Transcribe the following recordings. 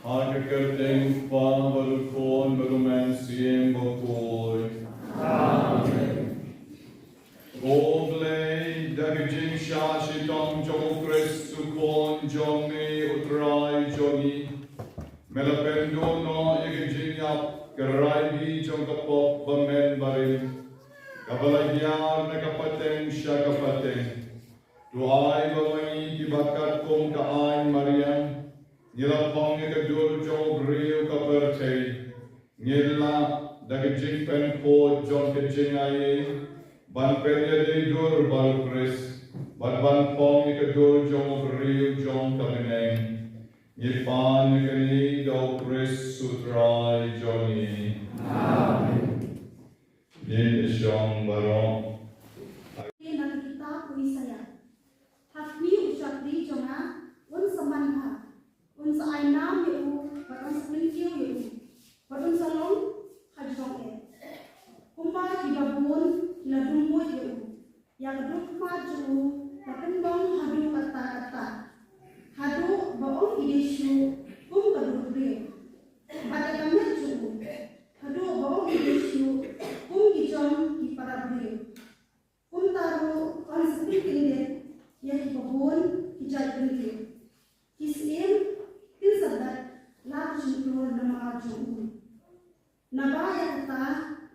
Harkekörting van berukoon berumensie bokoi. Amen. Oblei dagijing shashi tom jong Christu kon jongi utrai jongi. Melapendo no igijing yap gerai jong kapok bamen baril. Kabalagyan na kapateng siya kapateng. Duhai bawangi kibakat kong kaan Mariam. Nilapong ikadur jong riu kapertay. Nila dagijing penpo jong kijing aye. Ban penya de dur bal Chris. Ban pong ikadur jong riu jong kamineng. Nilpan ikani daw Chris sutrai jongi. Amen. Nin isyong barong. Nakikita ko saya. Hakmi ucap di jonga un samanha. Un sa ainam yu, batun sa kulikiw yu, batun sa long hajong Kumpa kibabun ladumod yu, yang dukma ju, tapendong hadu kata-kata. Hadu baong idisyu, kadudri. Batakamnya ju, hadu baong idisyu, gijong kiparabri. Taru konsepi kindet, yang kibabun kijat beri. Kisih jong naba ya ta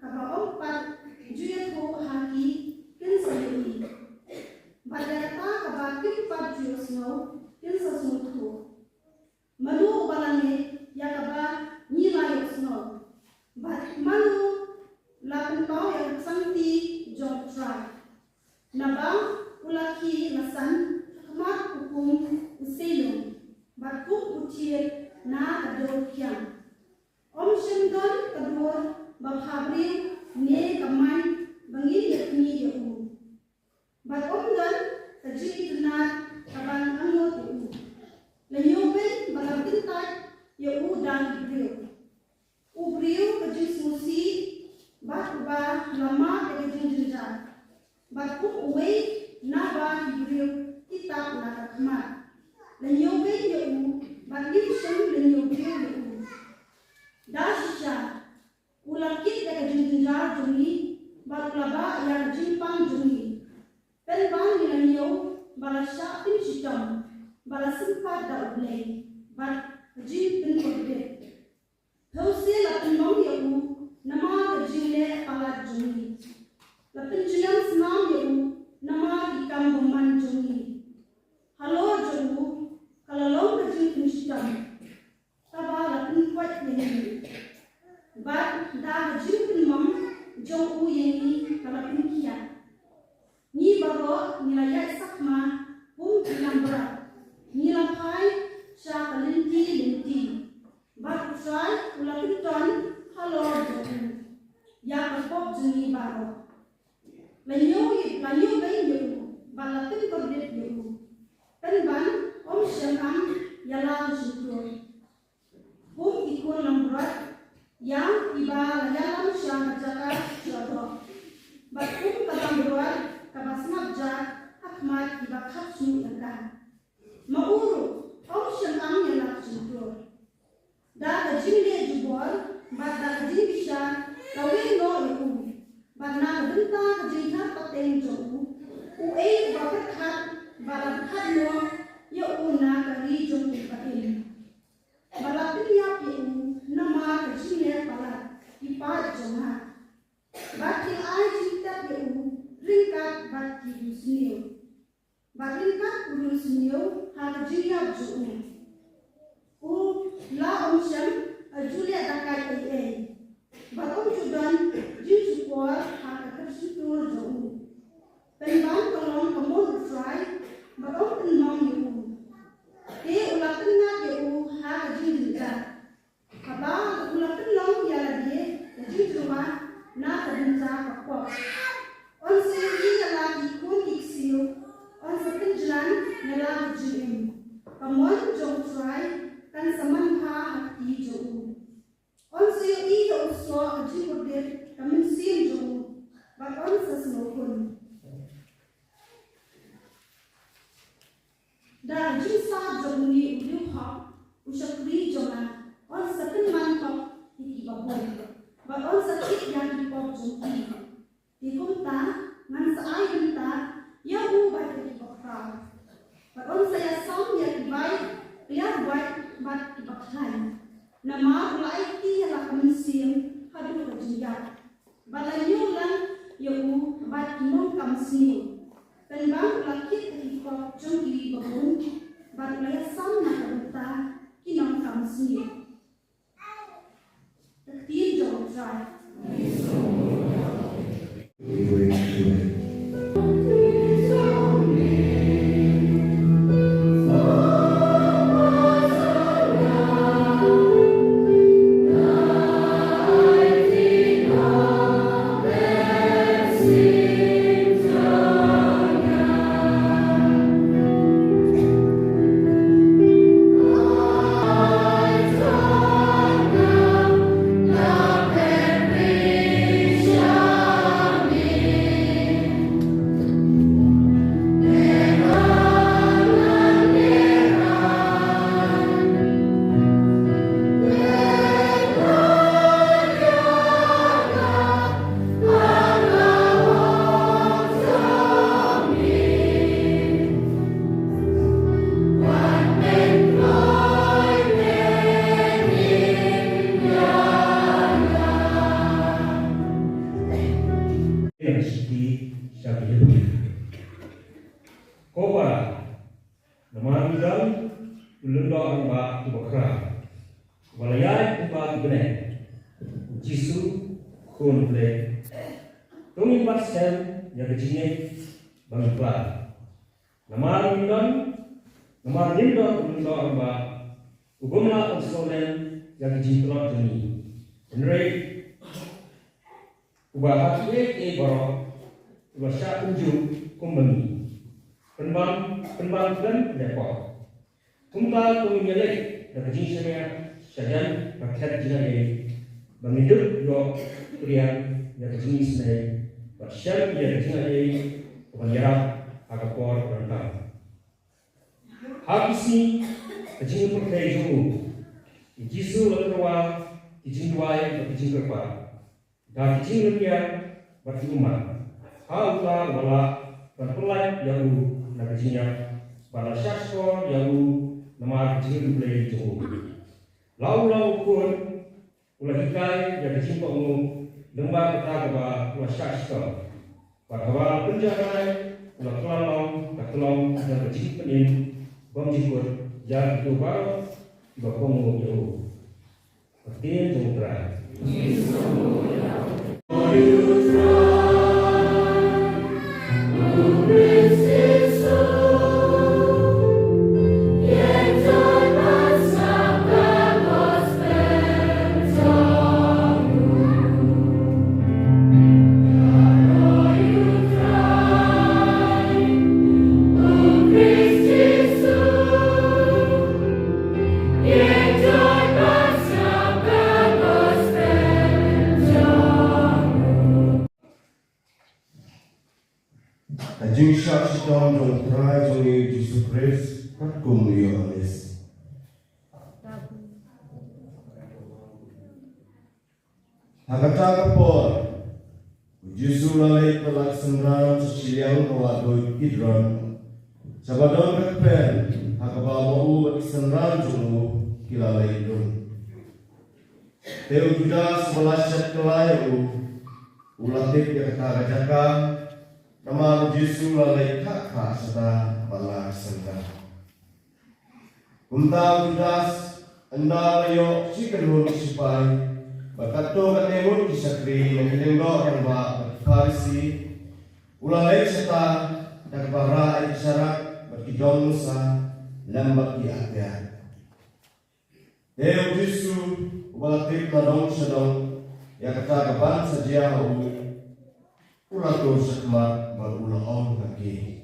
kaba ompat juya ko haki kin sayi badata kaba kin pat juya snow kin sa snow manu balane ya kaba ni la yo snow bad manu la pau ya santi jong try naba ulaki nasan kamat hukum uselong batuk utir na kador kiam om shendon kador babhabri ne kamai bangi yakni yahu bat om dan tajiki tunat kaban angot yahu lanyoben balabin tat yahu dan ibriyo ubriyo kajis musi bat uba lama kajin jenjar bat kum uwe na ba ibriyo kitab na kakmat lanyoben yahu bagi shem lanyoben yahu dasha ulakit daga jenjar jongi balaba yang jimpang jongi penbang nilanyo balasha pin sitam balasimpa da ublay bat jin pin kodbe those la penbang yahu nama jinle palat jongi la penjiam snam yahu nama ikam boman jongi halo jongu kalalong kajin pin sitam taba la pin kwat yengi bat da kajin pin mam jong u yengi kala pin kia ni baro ni la yak sakma pum tinambra ni la pai sha kalinti linti bat usai ula pin ton halo jongu ya kapop jengi baro lanyo bain yo bala pin kodret yo penban om syamam yalang syukur hum ikun lambrat yang iba yalang syam jaka jodoh bakum kalambrat kabasnap jak akmat iba kapsu yakan mauru om syamam yalang syukur da kajinle jubor bat da kajin bisa kawin no iku bat na benta kajinha pateng jogu uei bakat khat balat khat no yo una kari jong ipain balat piya pi nama kajine balat ipa jonga bati ai cinta pi ringkat bati usnio batingkat urusnio ha kajiya jonga u la omsham julia dakai ai batom judan jin support ha kasitur jonga penban tolong kamu try batom penmong yo ke ulatin na yo ha kajin dinda kaba ulatin long ya lagi kajin cuma na kadinja kapok on segi lagi kun iksiu on sepenjalan nela jim kamon jong try kan saman ha hati jo on segi yo so kajin kodet kamen sim jo but on sasnokun da jinsa jongi uliu hok usakri jonga on sakin mantok iki babon ba on sakit yang dipop jongi di kumta ngan saai benta ya u ba di pokra ba on saya som ya dibai ya buat bat dipakai nama ulai ti la kamsim hadu kajiyat balayulan ya u bat nong kamsim penbang lakit ikop jongi babun bat laya sam na kabenta kinong kamsi takdir jong try La ulun do ang ba ibakra walayai ba ibne Jisu kun ble tumi pasel ya kecine bangkla namar nindo ulun do ang ba ugumla usolen ya kecine tuni enrei ubah hati boro ubah syak unjuk kumbani penbang dan depok kumpa kumilek dan jinsnya sajan rakyat jinai menghidup yo krian yang jinsnya bersyar yang jinai penjara agakor rentang habisni jin pakai jumu jisu lawa jin duai jin kerpa dan jin rupiah berjumlah hauta wala berpelai yang nagajinya pada syasko yang nama kecil boleh jauh. Lau pun ulah ikai yang kecil pun lembah kita kepada ulah syasko. Pada penjara ulah kelong yang kecil penin bangjikut yang itu baru tiba pun jauh. Pertian jauh terang. Jing syak sidang dong try jongi Yesus Kristus kum yo alis. Hakata kapor Yesus lalai pelaksanaan sesiang wadoi idron. Sabadon kakpen hakabau pelaksanaan jongu kilalai idron. Teu Judas melasat kelayu ulatip yang kagajaka. Nama Yesus lalai kakak serta balak serta. Unta Judas anda layo sikenun sipai bakato kanemut kisakri mengilengo yang ba Farisi ulalai serta dan bara isyarat berkidong Musa lembak di akhir. Deo Yesus ulatip ladong sedong yang kata kapan saja ulah tu sekmat berulah on kaki.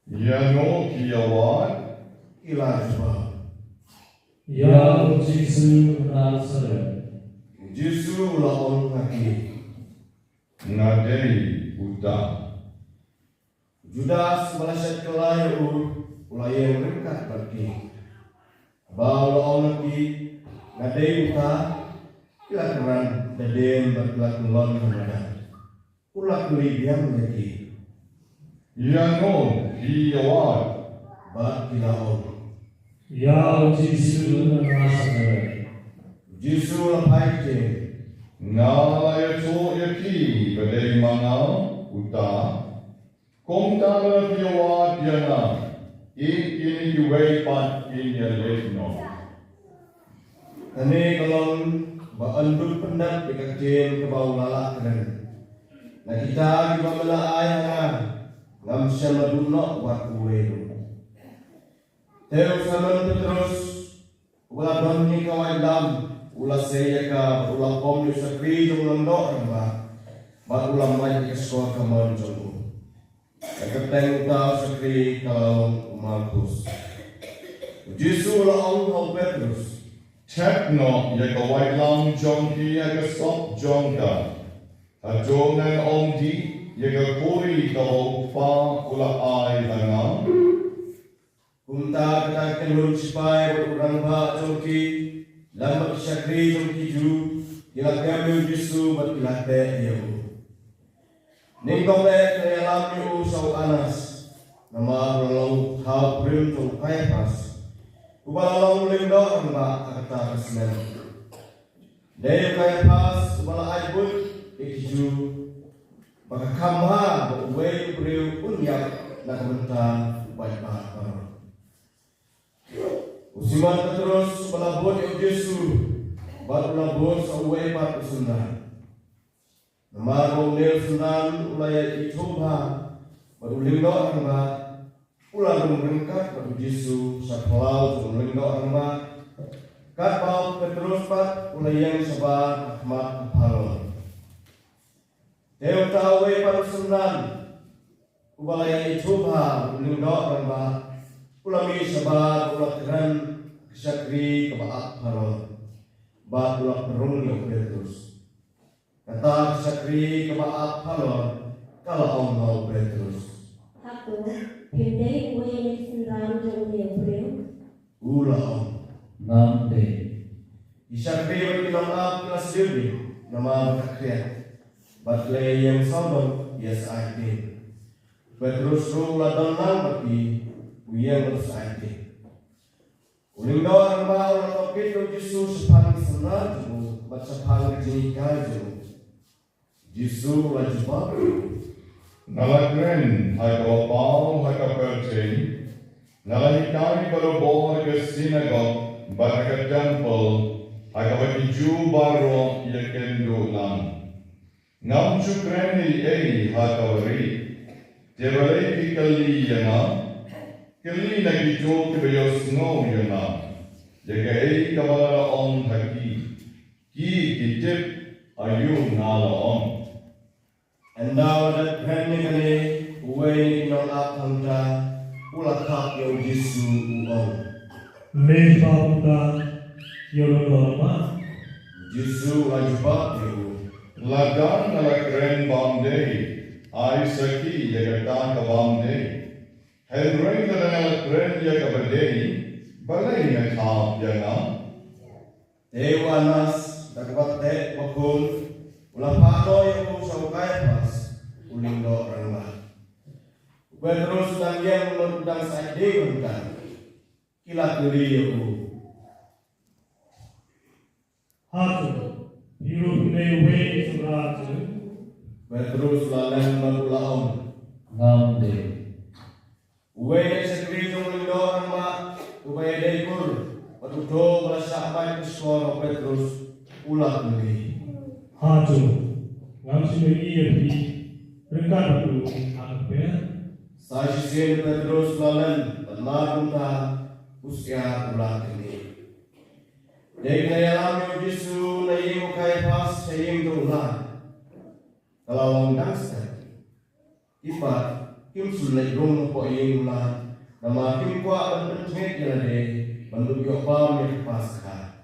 Ya no kiawan Ilah sebab. Ya Jisu Nazaret. Yesus ulah on kaki. ngadei buta. Judas melasyat kelayu ulah yang ringkat pergi. Bawa on kaki ngadei buta. Ilah keran daden berkelak melon kemudian. Ulah kuli yang lagi. Ya no kiawan Bat kilaon. Ya Jisu Nazaret. Yesus lepai je. na ya so ya ki badai mana buta. Kong tala kiawan diana. Ini kiwai pat ini lekno. Kani kalau baandul pendat dikajen ke bawah lalak keren. Nah kita juga melai kan, ngam sama dunok buat kue. Teu sama terus, ulah doni kawai dam, ulah saya ka, ulah kom di sekri jom londok ramba, mak ulah mai ke sekolah kemana jom. Keteng utah sekri kalau mampus. Yesus ulah Allah Petrus. Tekno ya kawai lang jongki ya kasop jongka. Ajongan omdi ya kuri kau pa ula ai langa. Kumta kata kelun sipai berurang ba jongki, lambat syakri jongki ju, ila kami Yesus berkilah te yahu. Ningkong le kaya lam yu sau anas, nama rolong hau prim jong kaya pas. Kubala long lindo hamba kata kesmen. Daya kaya pas kubala ajbut ikiju baka kamha uwe beriu unyak nak mentah baik bahar. Usiman terus melabur Yesus, baru melabur sauai pat usundan. Nama Romel sundan ulai dicoba, baru lindor angba, ular merengkat baru Yesus sapalau baru lindor angba. Kat bau Petrus pat ulai yang sabar Ahmad Apalon. Teu tawai pat usundan, ulai dicoba baru lindor angba. Ulami sabar ulat teran kesakri kebaak Apalon. Ba ulat perung yang Petrus. Kata kesakri kebaak Apalon kalau mau Petrus. Aku pendai uai yang senram jauh yang beliau. Ulang. Namde. Isakri berkinam kelas diri nama berkakriat. Batlai yang sabun biasa akhir. Petrus rula danang bagi uyang bersaiti. Ulinggawan bahawa topik Yesus sepang senang jemu, baca jenika jemu. Yesus laju baru. Nalagren hai kapal hai kaperti, nalahikari berobor ke sinagog, ke temple, hai kapatiju baru ia kendulang. Ngam cukreni hai kawari, jebali kali yana. Kali lagi jo ke bayos snow yana, jaga kabala on haki, ki kitip ayu nala on. And now that pending away in our akanta, ulakak yung Yesu uong. May Bauta Yoloroma. Yesu laju baru. Ladan nalagren bamde, ay saki jagatan kabamde. Henry nalagren yakabade, balay na kaap yana. Dewanas dapat makun ulapano yung usawkay pas ulindo rangga. Petrus dan yang menudang sa dewan kan kilat diri aku. Hatu. Yuru may way to Ratu. Petrus lalang magulaon. Namde. Uwe sa kritong ulindo rangga ubay dekor patuto balasa abay kuskoro Petrus ulat diri. Hatu. Ngamsi may iya Rekan tu apa? Sa sisin Petrus lalang panmagunta usya ulat diri. Dek na yalam yung Yesu na iyong kaipas sa iyong dolan. Kalawang dangsa. Ipat, kimsulay rong po iyong ulan. Na makimkwa ang pentingit yalade, mandugyo pa may paska.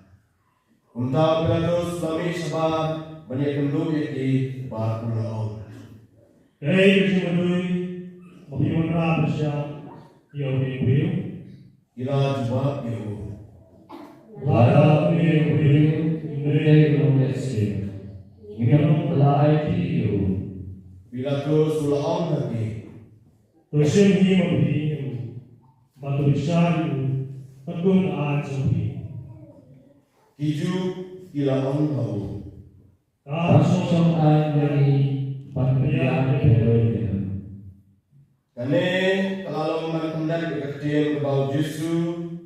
Kung tao Pilatos lami sabab, banyak kendubit di Barpulaon. Kaya yung sinuloy, mabiwan rapat siya, iyo biyo. Ila jubab iyo. Wala biyo hindi lumesi. Ngayon palay biyo. Pilatos ulaon hati. Tosin hi mabiyo, batulisyan pagkung ajabi. Hiju ilaon hau. Kasong dari pagbiyan pedoy. Kane kalalong mantundan kekecil kebau Yesu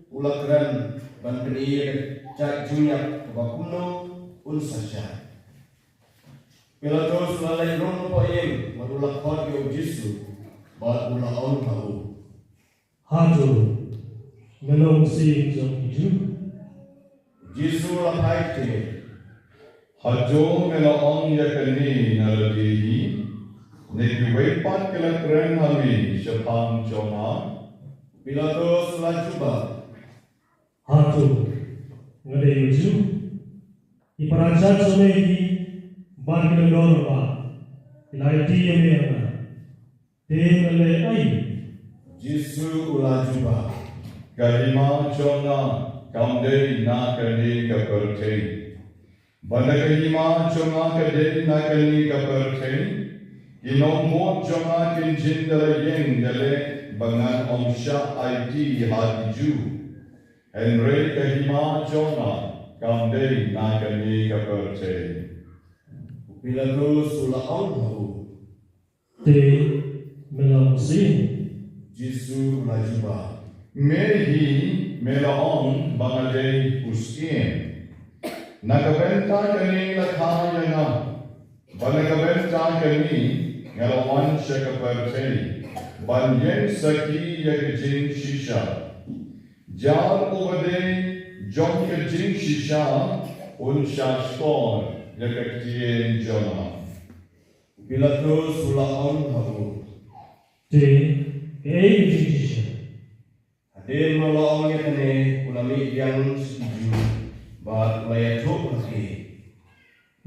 ulakran ban penir cak junyak kebakuno unsasya. Pilatos lalai rong poin marulak hot yo Yesu ba ulaon hau. Hatu melong si jong hiju. Yesu lapai te Hajo melaon yakani naladihi, nekiwepat kelakren hami syapang jona. Pilatos lajuba Hatu ngade hiju. Iparajan somehi ban kelorwa. Ilai tiamena. Temele ai. Yesu lajuba Kahima jona kamde nakani kaperte. Banda kahima jona kade nakani kaperte. Inomot jona kinjindala yeng dale bangan omsha IT hadiju. Henry kahima jona kamde nakani kaperte. Pilatos ulaon hau. Te melong si. Yesu lajuba Mehi melaon bangalay uskin. Nagabenta kani lakaya na. Banagabenta kani ngalawan siya kapartay. Banyen saki yakajing shisha. Jar ubade jom kajing shisha unsha skor yakatien jona. Pilatus ulaon habu. Hadir melaong yakane ulami yang setuju bat ulaya tuk lagi.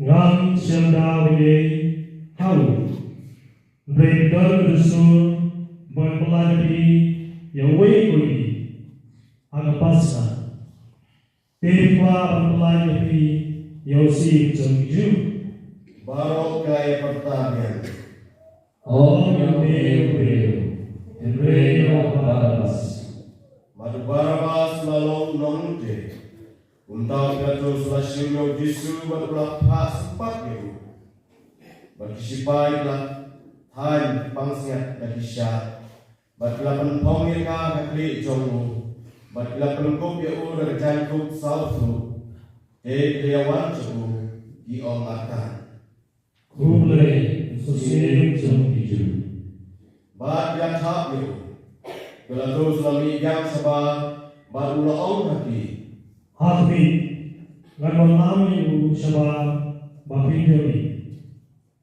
Ngam sendawi hau Bredal rusul berpeladi Yahweh kuli Agapasa Terpa berpeladi Yosi Jomju Barok kaya pertanian. Om Yahweh and reign of Barabas Madu Barabas lalong nonte. Untau Pilatus lasim yo Jisu berulah pas sempat yo. Berkisipai lah Hai pangsiat dari syat. Berkila penpong ya kakli jongu. Berkila penkup ya dari jangkup sautu. Kliawan jongu di om akan. Kublai Susim Jomju Bat yang hak yo. Pilatus lami yang sabah barulah om hati. Hakbi Ngamolami Usaba Bapinjoni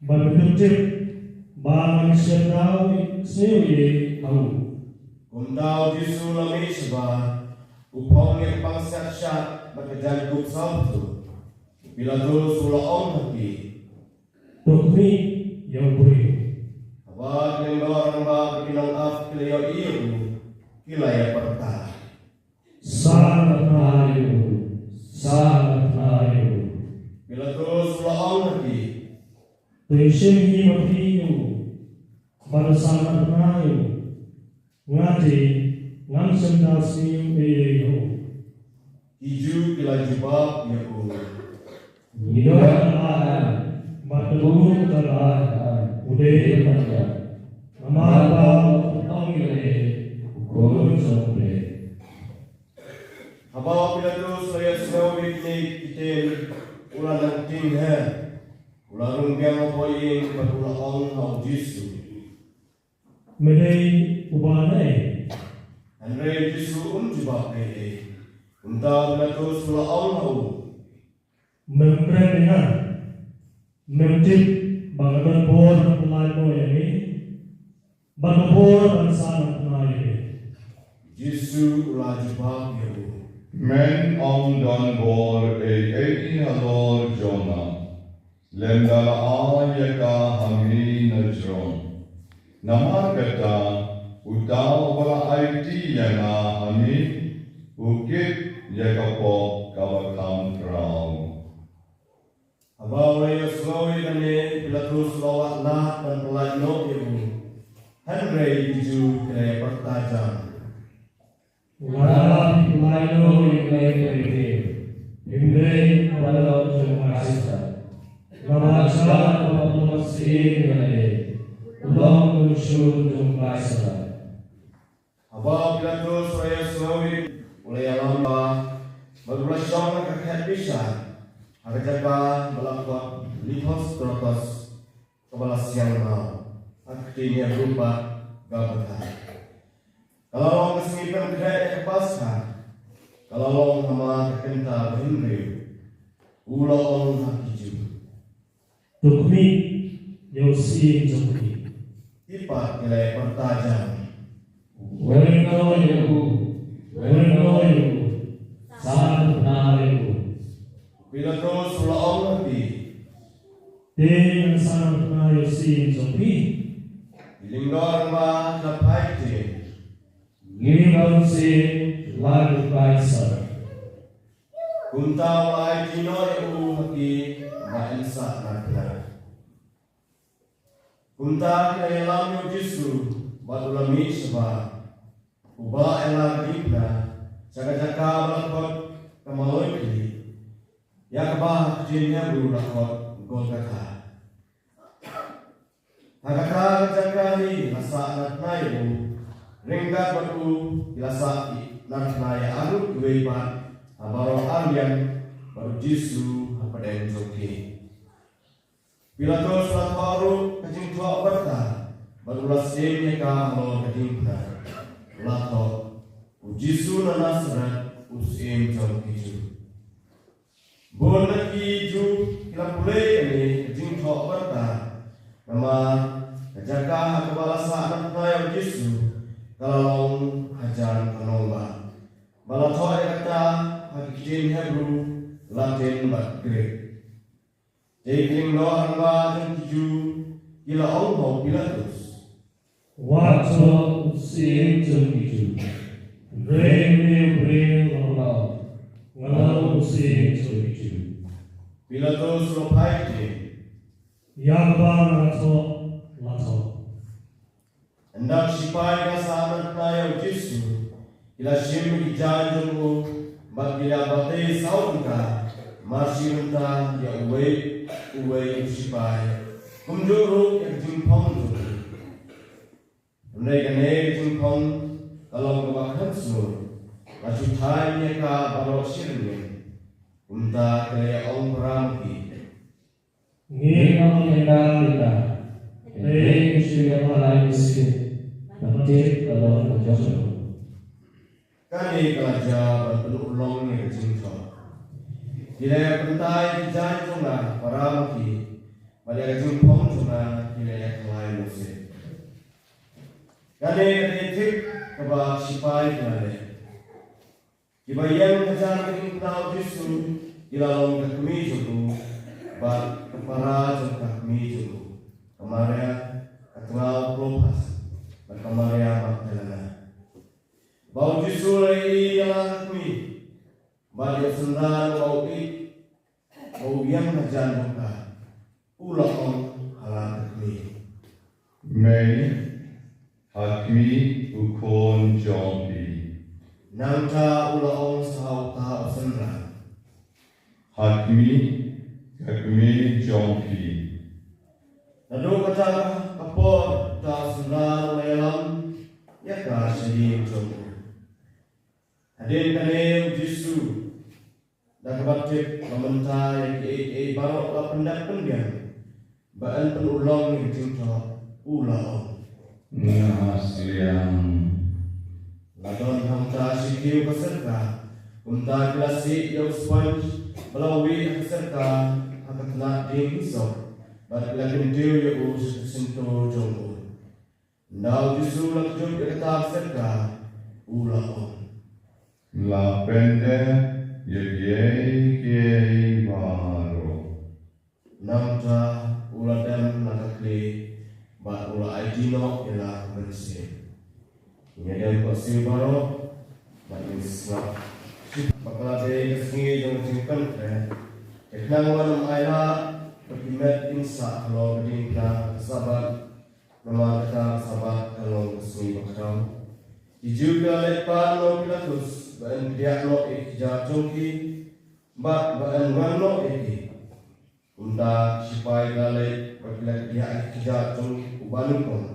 Bapinjoni Bang Sendawi Snewi Hau Untau Jisu lami sabah. Upong yang pangsiat syat berkejangkup sautu. Pilatus ulah om hati. Tukmi Yahweh Abad yang orang bah berkinang af kiliau iu kilaya pertah. Sangat Rayu Pilatus ulah om hati. Tuition Himahiyu Pada sangat Rayu Ngati Ngam Sendasi Eyo Hiju kila jubab ya u. Nidokan Matulung Kalah Udai Kata Namata Tongile Gurun Sombre Abad Pilatus laya senawi ni kitin ulah nanting he. Ulah rungbiang opoin berulah om hau Jisu. Medai Ubanai Andre Jisu jubab ele. Untau Pilatus ulah om hau. Membrana Memtip Bangadan Bor Pelaino Yami Banabor dan Sanat Naye Jisu ulah jubab ya u. Men om don bor ei halor jona. Lendala ayaka hami najron. Namar kata utau bala aiti yana hami ukit yakapo kawakam krau. Abang laya senawi kane Pilatus lawat lah dan pelaino ya u. Henry hiju kilaya pertajam. Wala Pelaino Yame Himdei Wala Jumasa Namacha Pamasi Yame Ulong Ushul Jumasa Abang Pilatus raya senawi ulaya lamba berulah syong kakek bisa. Harga jaga melakwa lihos trotos kepala siang mau. Akhirnya berupa gabatan. Kalau orang kesemipan kedai kepaskan, kalau orang sama kenta berhenti, ulah orang hakiju. Tukmi Yosi Jomri Ipat nilai pertajam. Wengo Yogu Sanat Nayu Pilatus ulah orang hati. Dengan Sanat Nayu Si Jomri Dilingdor ma napai je. Ngimau Si Lalu Kaisar Kuntau lai kino eu hati maensa nakna. Kuntau kaya lamio Jisu badulami sebab ubah elang dipna jaga-jaga melakot kamaloi kili. Ya kebah jinnya berulakot Golgotha. Hagaka jaga ni lasa nakna eu ringkat batu ilasa nafnaya arut kuweipat abaro alian baru Jisu hapadeng joki. Pilatus baru kajing tua berta baru lasim ka mo kajing na lato Jisu na Nazaret usim joki ju. Bon lagi ju kila pulai ni kajing tua berta nama kajaga kepala saat nafnaya Jisu kalau hajar kanongba balatoi kata hakikin Hebrew Latin bat Greek Jailing lo hamba dan tuju ila Allah Pilatus Waktu usim jengiju, bring Allah, walau usim jengiju. Pilatus lo paiti Yaba lato. hendak sipai kasanan kaya Jisu ila shim dijanjung bat bila batai saunka masih entah ya uwe sipai kumjuru yang jimpong tu mereka ne jimpong kalau kebakan sur lalu tanya ka balok sirne unta kaya om ramki Ngirang lenda, bring siapa lain sih, nanti kalau menjauh. kani kelaja berpenuh ulong yang jimpong Kila pentai jantung lah para maki, pada jimpong cuma kila kelai musik. Kali ketik kebab sipai kali. Kibayang kejar kau Jisu, kila long kami juku, bak kepala juku kami juku. Kemarin ketengah pelupas, kemarin maknanya. Bau Jisu lagi jalan kami. Balik sendal bau yang najan muka ulang halat kami. May hakmi ukon jompi. Nangka ulang sahau tahu sendal. Hakmi jompi. Lalu kata kapor tahu sendal lelam ya kasih jompi. Hadir kalian Jisu. Dan kebakit mementai barok la pendak pendiam baan penulang yang cinta ulang Nasiam. ladon hamta sikiu keserta umta klasik yang sponge melalui keserta akan telah dihisap pada lakin dia yang us sentuh jombo ndau Jisu lakjub yang keserta ulang La pende ye baro. Namta uladam nakakli ba ula aidino ila bersih. Ini dia pasir baro ba islam. Bakal ada kesengi yang simpan Eknang wanam aila berkimet insa kalau berdingkla sahabat nama kita sahabat kalau kesengi bakal. Dijuga lepan lo Pilatus baan dia lo ikja jongki baan wano iki unda sipai galai berkilat dia ikja jongki ubanun kon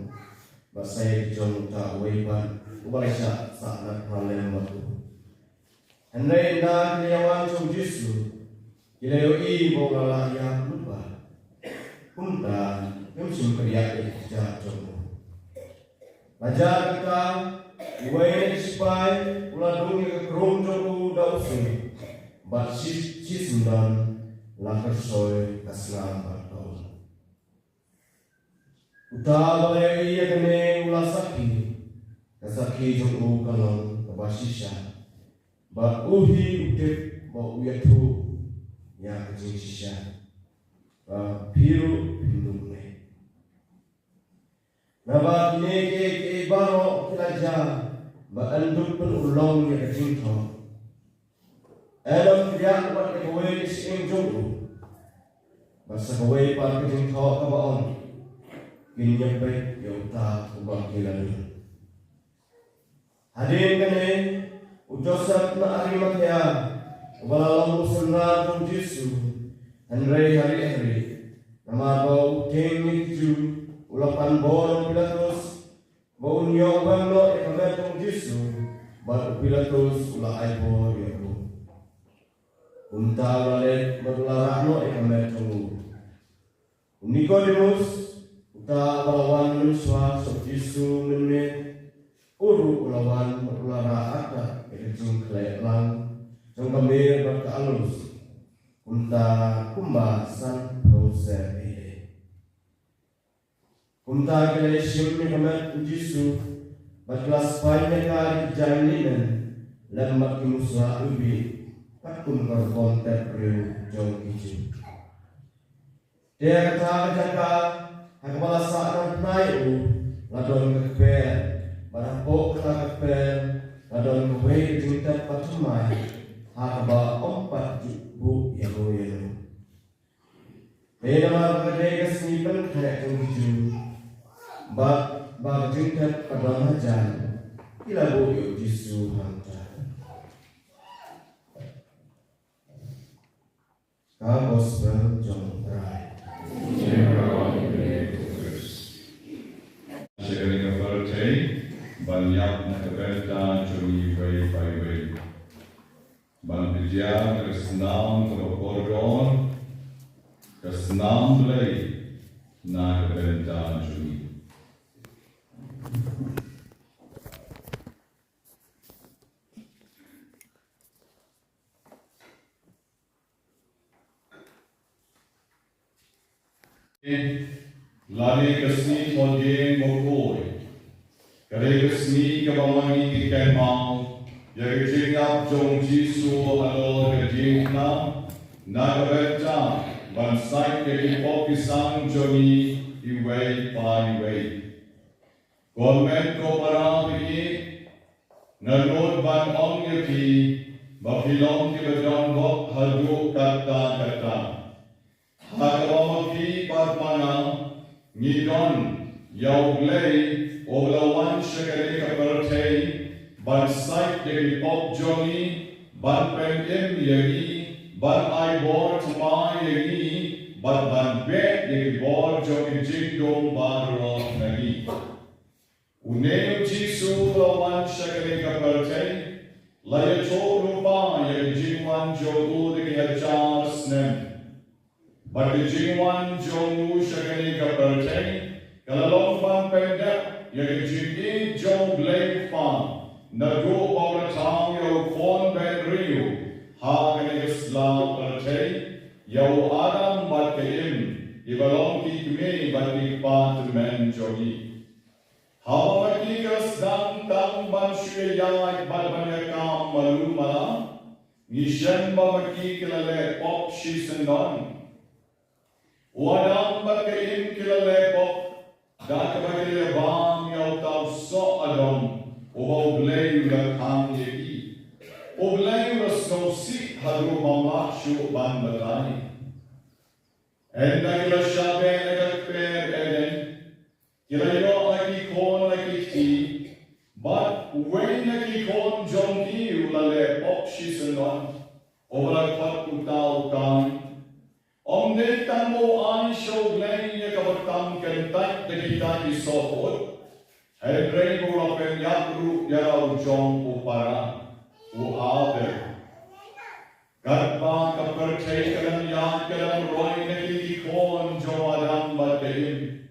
basai jong ta weiban ubaisha saat halem batu henry inda kliawan jong Jisu kilayo i bogala ya lupa unda yumsim kriya ikja jong ajar kita Uwain ispai uladung ke krom joku dausi bat sisundan lakar soy kasnam batol utabale iya kene ulasaki kasaki joku kalong kabasisha bat uhi utip ba uyatu ya kajisisha ba piru pindumne naba kineke baro kilaja Ba'andun pun ulong yang kecintong Alam tidak buat kawai ising jungku Basa kawai par kecintong kabaon Kinyabay yauta ubang kilalu Hadirin kani Ujosap na arimatya Ubalalang usulna jung Jisu Henry hari-hari Namabaw tingin ju Ulapan borong Pilatus Bau nyobang lo ikagatong Jisu bat Pilatus ula aibo yaku. Lalet berlarano ekamet tunggu. Nicodemus uta lawan manusia sok Yesus menet uru lawan berlara ata kejung klelang jong kemir berkalus unta kumbasan proses ini. Unta kele shimmi kamet Yesus berkelas banyak kali jalinan lemak musuh ubi takun berkontak riu jong hijau. Dia kata jaka hakbala saat naik ladon keper barang pok keper ladon kuwe juta patumai hakba 4,000 euro. Dia malah kerja kesenipan kayak jong hijau bak juta pada hajan ila boyo jisu hantar. Gospel John Rai. Sharing a birthday, banyak nakabenta cumi way. Ban bijak kesenam keberkorban, kesenam belai nakabenta cumi. Lari kesni modern mokoi, kare kesni kebamangi kemau, jadi jingap jong Jisu halo kejingna, nagareta bansai kiri pokisan joni iway iway. Government ko parami nalod ban ong yaki, bafilong kibadong bok hadu kata. Hakawamaki padmana Nidon Yauglei Oglawan Shakari Kaparate Ban Site Yagi Pop Joni Ban Pen Im Yagi Ban I Bor Tama Yagi Ban Bet Yagi Bor Jogi Jigdom Barro Nagi Uneo Jisu Lawan Shakari Kaparate Laya Chorupa Yagi Jingwan Jogu Digi Hajar Snem But the Jingwan Jongu Shagani Kapartay, Kalalong Fan Penda, Yagajiki Jong Blake Fan, Nagu Paulatang Yo Kon Ben Rio, Hagani Islam Partay, Yo Adam Batkaim, Ibalong Kikme Batik Pat Men Jogi. Hawamakikas Dang Tang Ban Shuyay Balbanyakam Malumala, Nishan Bamaki Kilale Pop Shisandon. Wadang bakaim kilale pok, dak bakile bam yau tau so adom, oba ublei ula kang yeki, ublei ula snosi hadu mamak shu ban batani. Enda kila shabe ega kper eden, kila yo lagi kon lagi ti, but when lagi kon jongki ulale pok shisenon, oba pat utau kang. Om de tamo an show glen ye kabatam kentai de kita di sopot. Hai rei gula pen yakru yarau jong upara u ade. Garba kapertai kalam yan kalam roi neki kon jo adam bateim.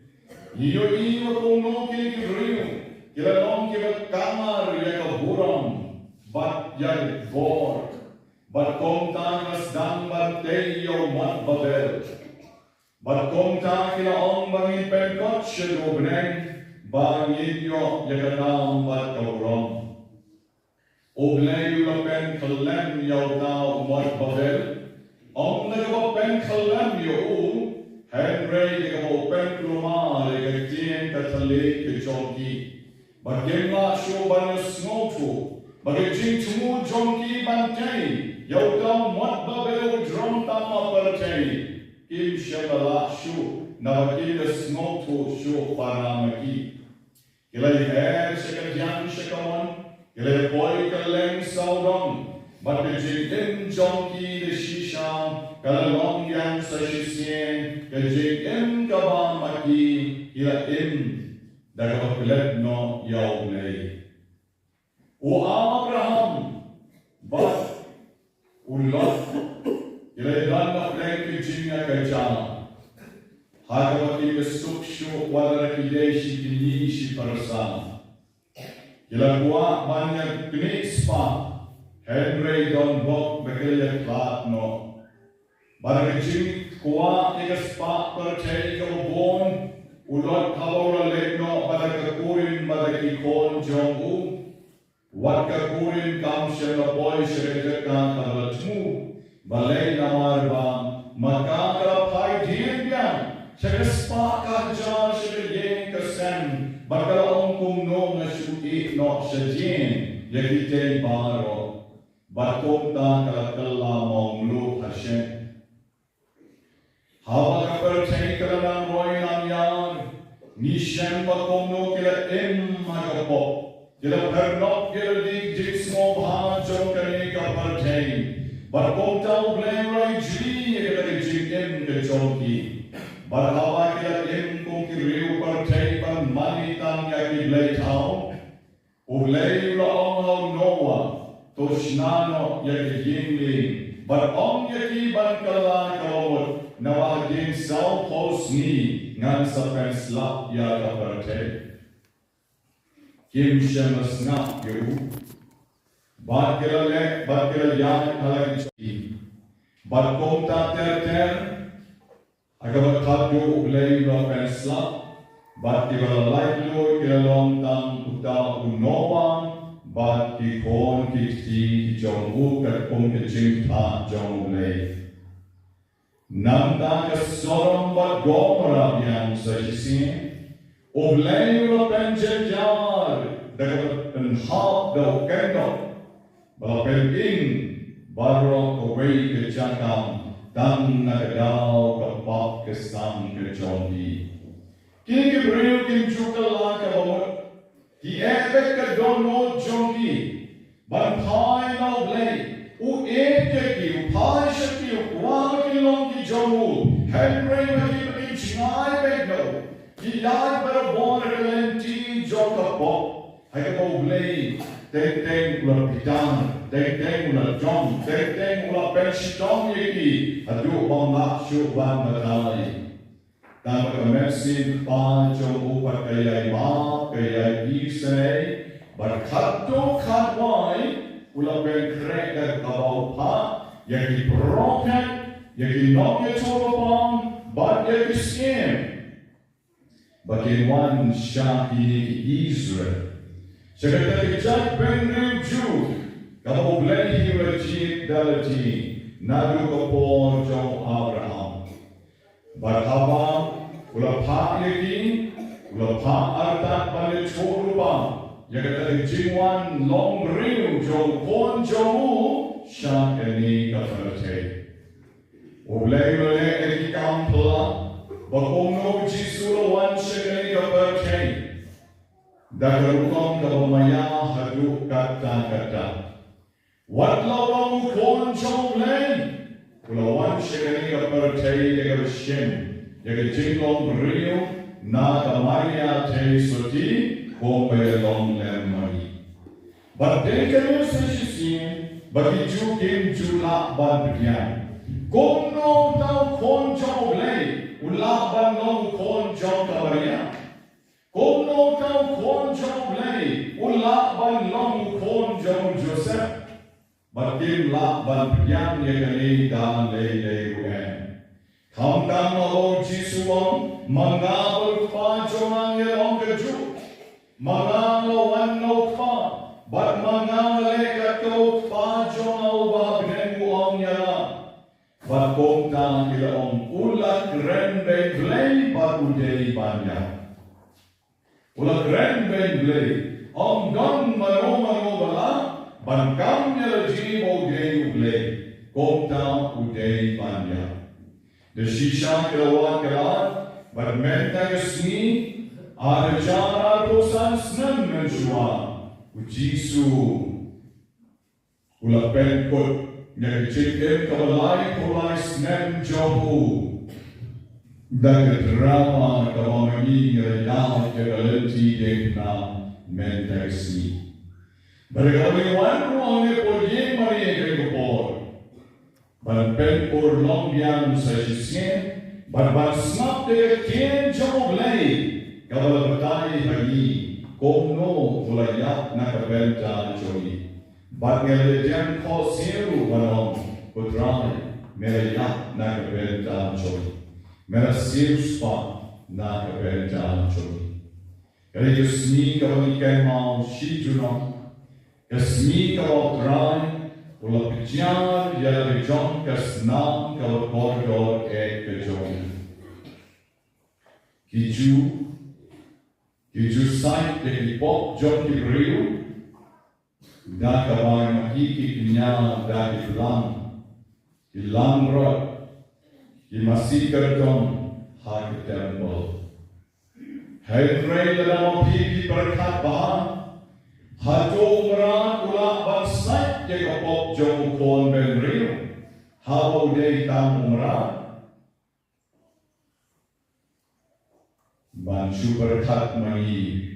Iyo iyo kono ki riu kila long ki kamar ye kaburam bat yai vor. But komtang nasdang barte yo mat babel. But komtang kila ong bangin penkot shirubneng bangin yo yakanam bat kaurom. Oblay yo pen kalem yo tao mat babel. Ong nagawa pen kalem yo Henry nagawa pen kluma legatien katalik kejonki. But gemla sho banus ngotu. Bagajing tumu jonki bantay. Yau tau mat babel drum tama percaya kim syabala shu nawakil snotu shu paramaki kilai hair sekerjaan sekawan kilai boy kaleng saudong but the jing jonki the shisha kalalong yang sa shisien ke jing kabang maki kila dagawa pilet no yau nei O Abraham, but Lot, ilan na plek jinga kajana. Hagawati kesukshu wala kideshi kinishi parasama. Ilagwa banyak knispa, Henry Don Bok bekelya klat no. Baragajing kuwa igaspa percaya kabon, ulot kalora lekno baragakurin baragikon jongu. Wat kakurin kam shela boy shreda kan kalatmu balay namar ba makakara phai dhien yan shagaspa ka jar shede kasem bakala ongkum no ngashuti no shajin yakite baro bakomta kalakalla monglu hashem hawa kapar chai kalana roy nam yan nishan bakomno kila magapo Kila pernok kila dik jismo bahan jokane ka partain. Barkomta blay jli kila jikem ke choki. Barhawa kila kung kiriu partain ban mani tang ya ki blay tao. Ublay laong noa toshnano ya ki yingli. Bar ong ya ki ban kala kawot nawagin sao posni ngan sa penslap ya ka partain. Kim shamas na yu. Bad kila yan halag choki. Bad komta ter. Agabat khadyo ublay lo pensla. Bad kila laitlo kila long tang uta unowa. Bad ki kon ki jong u kat kum ki jing ta jong ublay. Namda ka Sodom bad Gomorrah yang sa jisin. Ublay lo penjajar. Dapat enhap do kendo. Balapelin barok away ke jakam. Dan nagadaw kapak kesam ke jondi. Kini kibriu kim chukala ka bawat. Ki ebek ka dono jondi. Bantai na ublay. U eke ki upai shaki ukwala ki long ki jomu. Henry maki chingai begno. Ki yai barabon relenti jokapok. Hai ka ublay, teng ular bidang, teng ular jom, teng ular penshitong yeki, adu bang lakshu bang matai. Dan berkemersin pa jom upat kayai ma, kayai isay, berkado kadwai, ular penkrek dan kabau pa, yeki broken, yeki nok yetulopang, but yeki skim. Bagian syahini Israel. Sekretari Jack Ben Ju, kamu ublay hiwajib dalati, nadu kapor jong Abraham. Barhaba, ulapa yaki, ulapa artat balik chorupa, yakatari jingwan long riu jong kon jomu, syakani kafarate. Ublay ule eki kampla, bakono jisulawan syakani kafarate. Dagarukong kabamaya haduk kata-kata. Wat lawang kon chong len. Kulawan syakani kapartay yagarashim. Yagajinglong brio na kamaya tay soti kompayalong lemari. Badekano sa shisin, bagiju kim jula badbyan. Kono tau kon chong len. Ulaban nong kon chong kabarya. Kono tau kon jong lay, ula ban long kon jong Joseph, batim la ban pian ye kali dan lay uen. Kam dan lo jisuong, mangabal pa jomang ye long keju, mangalo wan no pa, bat mangale kato pa jomang ba bnen uong yala. Bat kong dan ila om ulat ren be glay bat udeli banyak. Ulah keren ben blay, om don mano bala, bankam ya ji mo gay blay, komta udey banya. The shisha kelawa kelat, bermenta kesni, arjara tosan snem menjua, ujisu. Ulah ben kot, nyakicik kabalai kulai snem johu. Dan drama kawangi ngayal kegalenti dekna mentasi. Berkawan ruang ni pojim mari ke kupor. Ban pen por long biang sa sisien, ban snap de kien jong lei. Kabal batai bagi komno mulayak na kabel jan choi. Ban ngele jam kho siru banong putrai melayak na kabel jan choi. Mera siru spa na kabel jan choi. Kali jusni kabal ikan mau shi junong. Kasmi kalau terai, kalau pijar, ya lejon kasnam kalau koridor kejon. Kiju site dari pop jon kibriu, dah kawan makiki kinya dah kilang rot, masih kerjon hak temple. Henry dalam pipi berkat bahan. Hajo merat ulak bansai je kapok jong kon ben riu. Hau de tam merat. Ban super kat mai.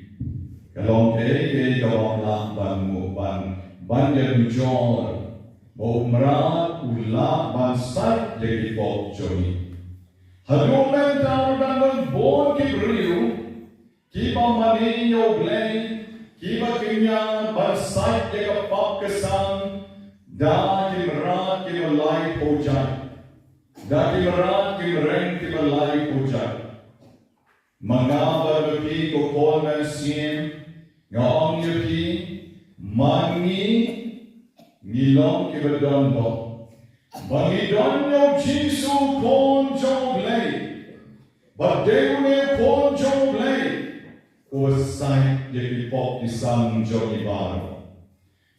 Kalong ke kalong lang ban mu ban je jor. Bo merat ulak bansai je kapok jong. Hajo men tam dan bon ke riu. Kiba mani yo blay. Kiba kinya bansai ke pop kesan da kimrat kimalai pojat da kimrat kimreng kimalai pojat mangaba bepi ko kolmen sien ngong yuki mangi ngilong kibadonbo bangi donyo jisu kon jonglei badewne kon jonglei o sai de pop di san joni bar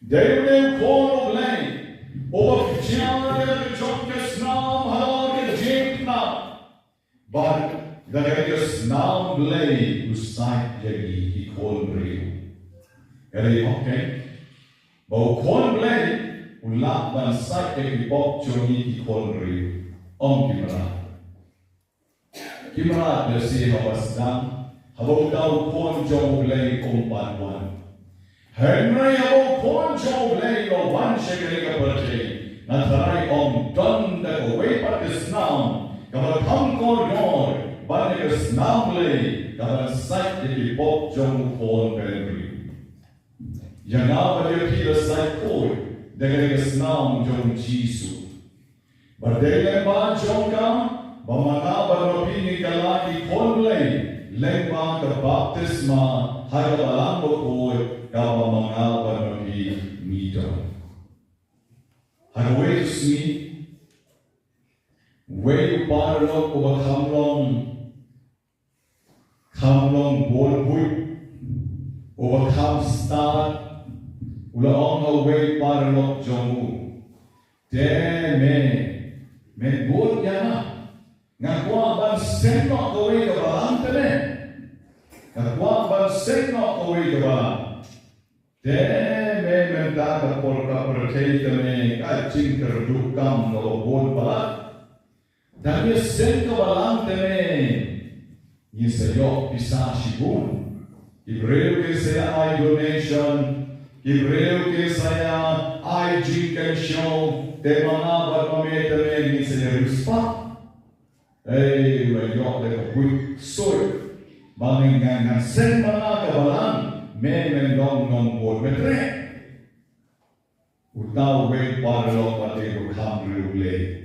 devne kono blay o fichana de jonkes nam halor de jitna but the greatest nam blay o sai de ki kon riu ere okay bo kon blay o la ban sai de pop joni ki kon riu om kimra de si hawasdam Habau kau kon jong lei kompan wan. Henry habau kon jong lei lo wan shekeri ka percay. Natarai om don da away pat isnam. Kabal kam kon yor. Bani isnam lei. Kabal sait di pop jong kon benri. Yana bali pila sait koi. Dengan isnam jong jisu. Berdele ba jong kam. Bamana barapini kalaki kon lei. Lengmang ke baptisma hari alam berkoi kau mengalami nabi mita. Hari wes ni, wes parlok obat kamlong bolbui obat kam start ulang wes parlok jamu. Men bol jana. Ngakwa ban senok kowe ke balang tene. Ngakwa ban senok kowe ke balang. Me menta ke polka percaya tene kacing terdukam kalau bon balang. Dan ye sen ke balang tene. Ye sayok pisah shibun. Ibreu ke saya I donation. Ibreu ke saya I chicken show. Temana berpamit tene ye saya ruspa. Hey, mayok de quick soy. Mangingan sen mga kabalang, men non bol metre. Utaw we parlo pati ko kamrule.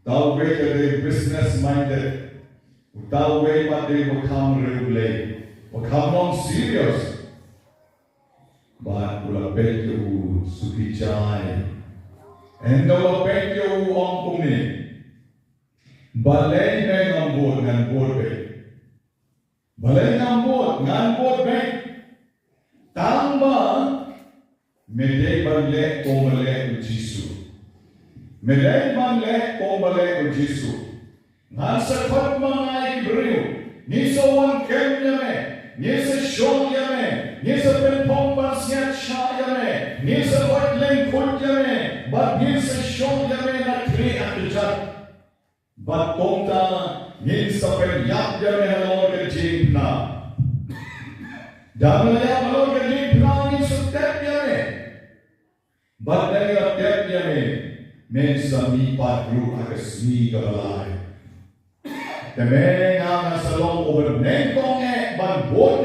Utaw we de business minded. Utaw we pati ko kamrule. O kamon serious. But ula petyo sukichay. Endo ula petyo ang pumi. Balay na ngambot be. Balay ngambot be. Tamba medey banle komale o Jisu. Medey banle komale o Jisu. Nasa pat mga Ibreu. Nisa wan kem yame. Nisa shon yame. Nisa penpong pasyat sha yame. Nisa watleng kut yame. But nisa shon yame na kri at jat. But kongta ngin sa penyak jame halor ke jingna. Damaya halor ke jingna ngin sa tep jame. Badai tiap dia men sami patru akasmi kabalai. Temeng ang salong over nengkong ban bot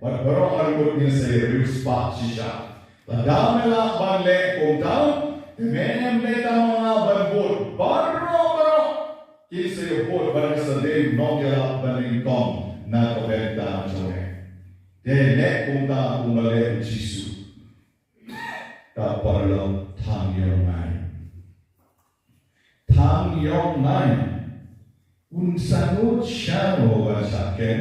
ban berong arbut ni serius pak sisa. Padamela ban le kongtau temeng le tamanga ban bot baro kisi bot ban sedem nongela ban nengkong na kobenta joe. De le kongta umale Jisu. Tak perlu tang yong mai unsanut shano basaken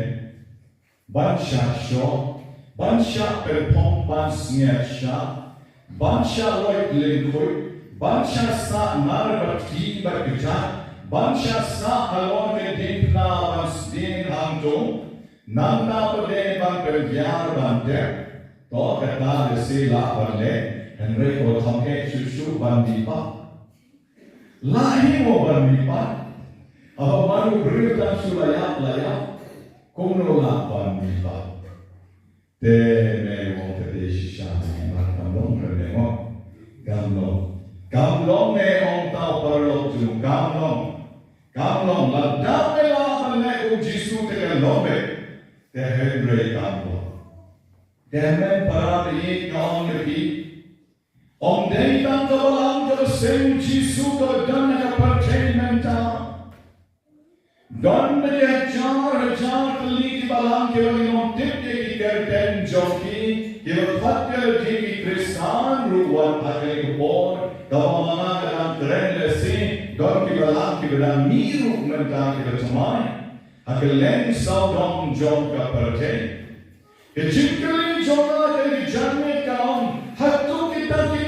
bansha sho bansha perpom bansnya sha bansha loy lengkoi bansha sa narbati bakja bansha sa alon ke dipna bans din hamto nanda pade ban pergyar bante to kata sila bale Henry ko thamke shushu bandipa lahi mo bandipa aba manu berita sulaya kumno la bandipa te me mo te shisha markamong mo gamno me on ta parlo tu gamno la damela me o Jisu te lobe te Henry gamno te men para ye on ye Om dei tanto volando sem Gesù to donna che pertainmenta donna che jar lì balang che non tippe che ten giochi che lo fatto di Cristian ruwan agli por davamana dalam trend si don che balang che dalam miru menta che tomai akelen sa don gioca pertain che cincoli gioca che janne kaum hattu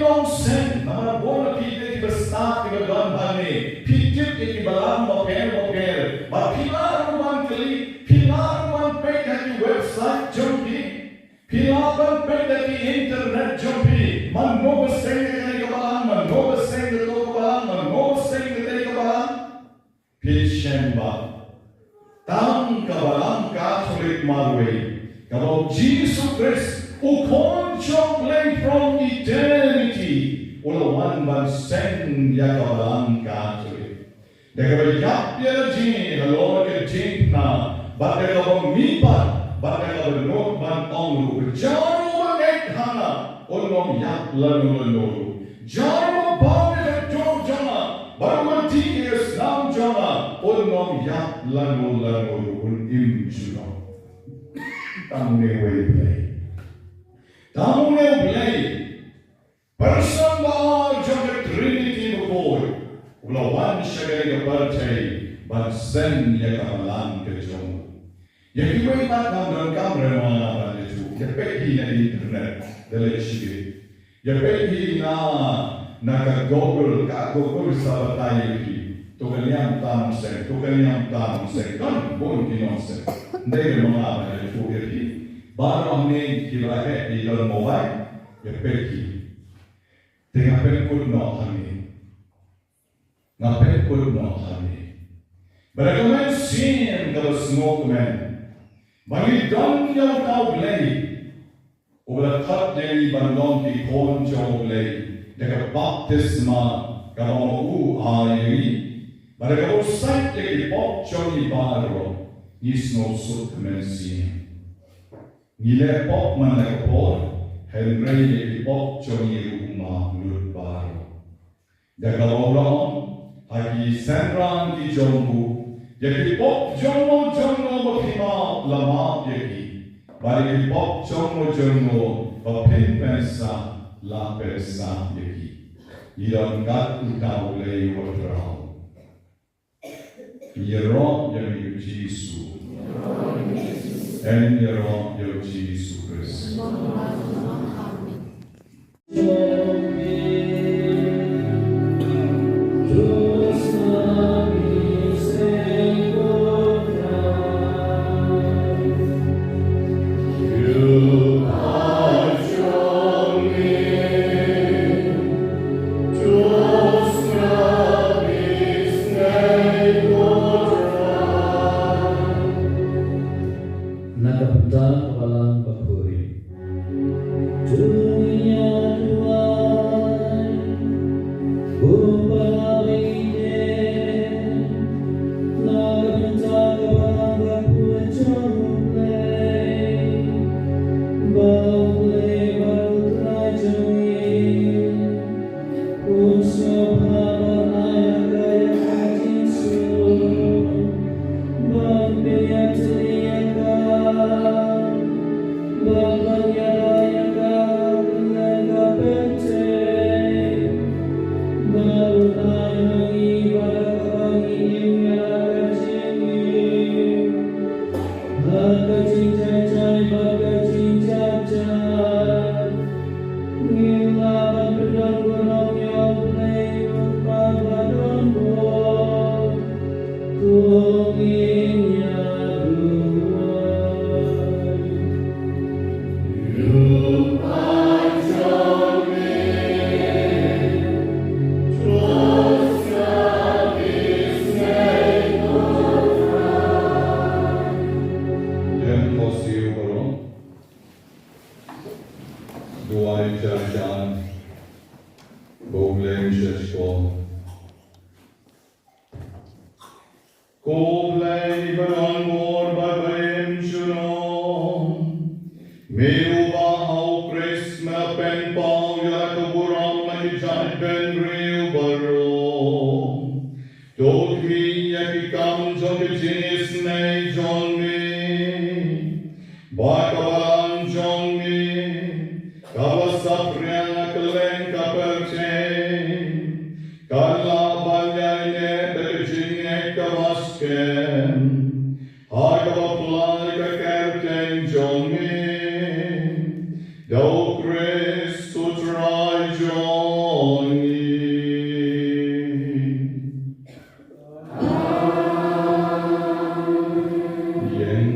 Long sen, nama bola kita di besar di dalam bani, pikir di dalam mobil, pilar rumah keli, pilar rumah pek di website jumpi, pilar rumah pek di internet jumpi, mano beseng di dalam, mano beseng di dalam, mano beseng di dalam, pishemba, tang kabalang Katolik marway, kalau Jesus Christ. Ukon choklay from eternity. Ulawan ban sen yakabalang Katolik. Deka yapya jini halor ke jina. Badeka mipat. Badeka benot ban onglu. Jaro banek hana. Ulom yap lanu. Jaro banek jom jama. Baru mati Islam jama. Ulom yap lanu. Un imjuno. Tamne way play. Tamu play persembah jaga Trinity bukoi ulawan syagari kepercayai bansen ya kamalan kejong ya kiwai tak kamera mana pada itu ya pergi na internet dalam sini ya pergi na ka Google sahabat itu tukaliam tam sen kan bon kinonsen dari mana pada itu ya baru हमने किया है इधर मोबाइल या pergi tengah pergi no kami ngapain pergi no kami beragam sin kalau semua kemen bagi don yang kau beli ulah kat dari bandong di kon jauh beli dekat baptisma kalau airi beragam site di pop jauh baru isno sud kemen sin Nile pop mana kapor, Henry di pop coni rumah lut baru. Jaga orang, hagi senran di jombu, jadi pop jomo berkhidmat lama jadi. Bagi pop jomo berpin pensa la pensa jadi. Ilang kat utau lei waterau. Yerok yang Yesus. En Yerom Yesus Kristus. Nagapta kabalang papuri. Dunia dua Koblei beranbor babem shunon. Meruba au krisma pen pau ya kuburam lagi jat ben riu baro. Tokhi ya ki kam jok jinis nei jong mi. Bakabalan jong mi. Kawasapriya keleng kaperchen. Kala banyane berjinge kawasken. Hagava plaga kerten jongin. Do Christus rai jongin. Yen.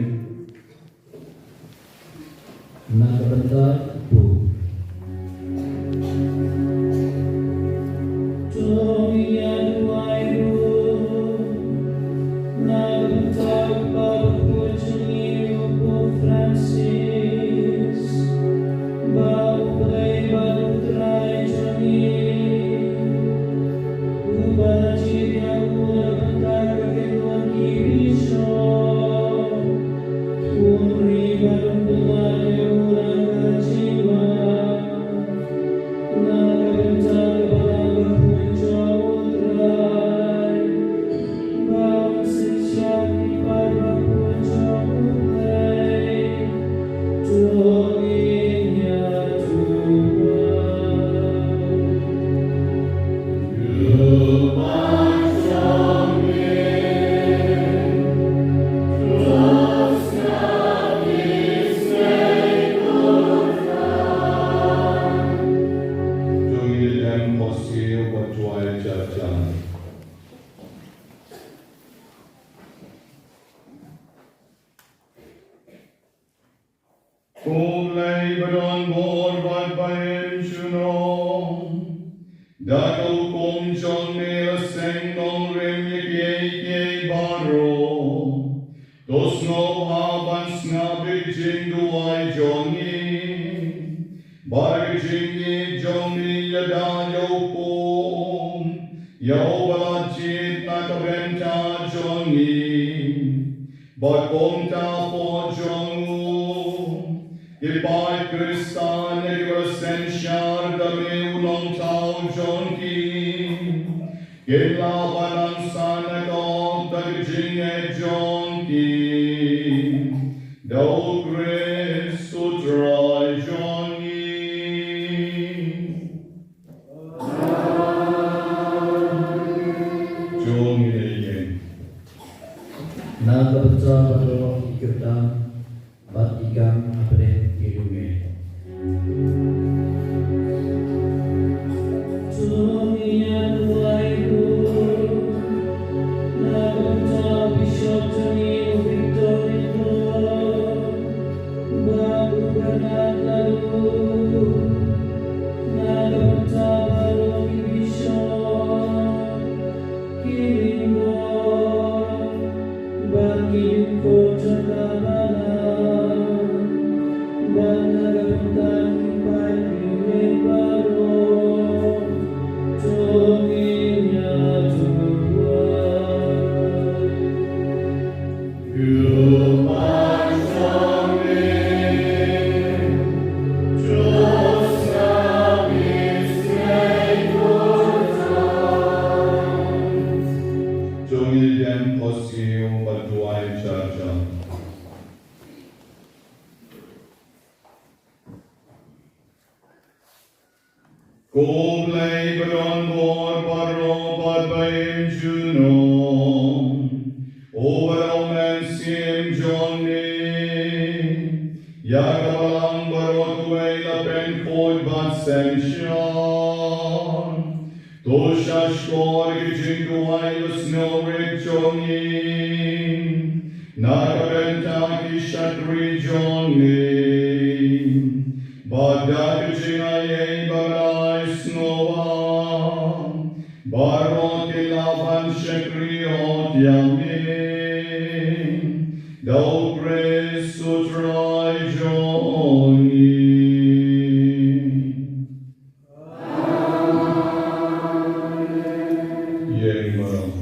Nakabentar bu. Koblei beranbor babem shunon. Dakal kom jong mera sengong rem ye baro. Dos no haban snabe jindu ai jongi. Barg jingi jongi yada yo pom. Yo bala jit nakabenta jongi. Bakom ta po jongu. Ipai Kristan egvasen shardame unong tau jonki. Gilabanan sanagong tagjing e jonki. Do Christus rai jongi. Jongi yen. Nakabentar pada ikerdam. Bat ikam apre kirume. Koblei beranbor baro babem shunon. Overal men sim jongni. Yagabalang barot kuela pen koi bat sem shan. Toshash kor gijingu ailus no rik jongi. Nakabenta kishatri jongi. Badag jinaye barai snovan. Barot ilavan shekri hot yamin. Do Christus rai jongi. Yen marang.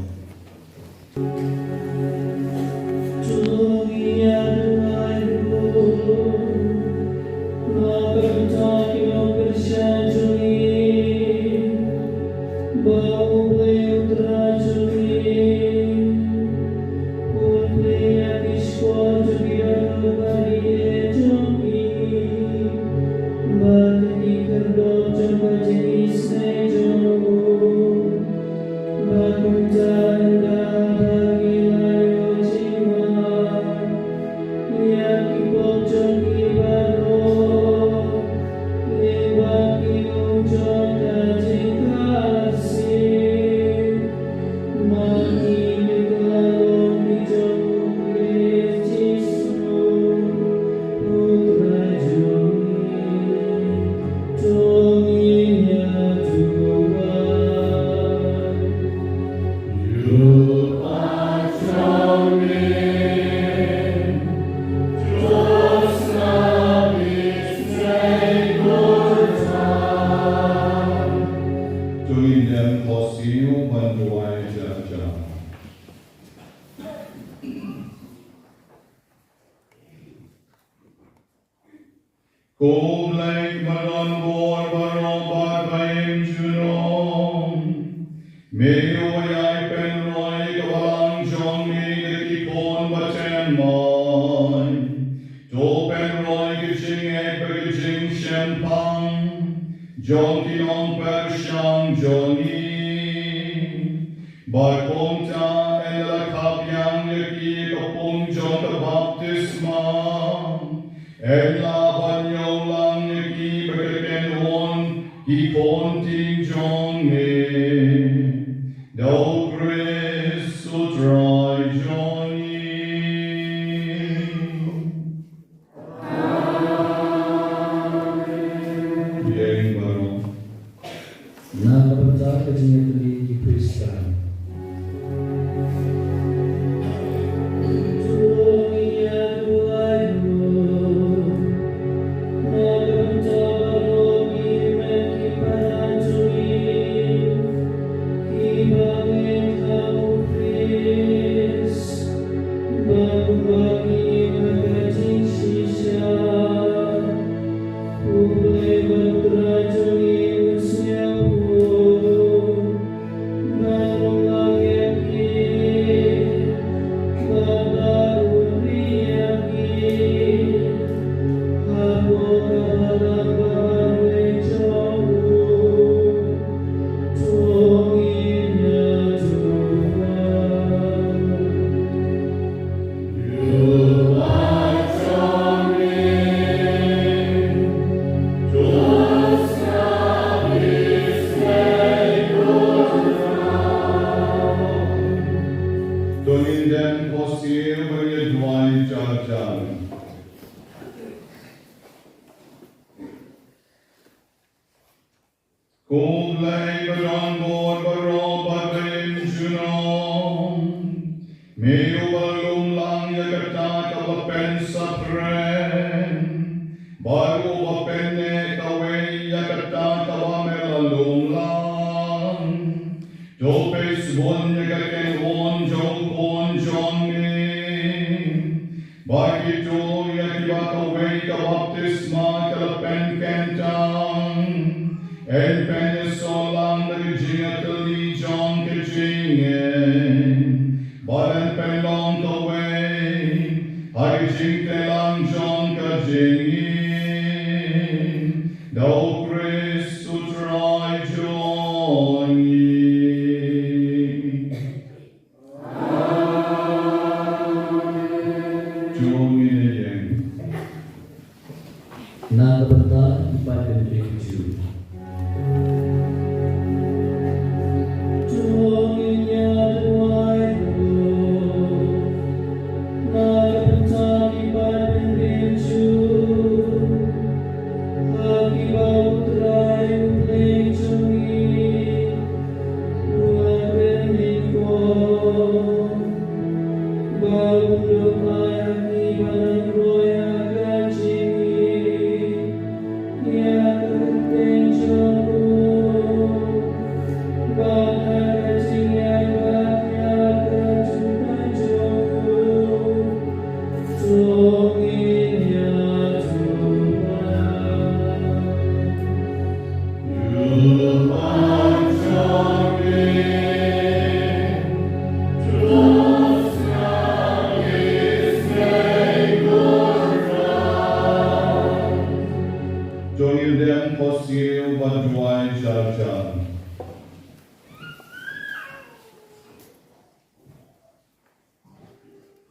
Tuhan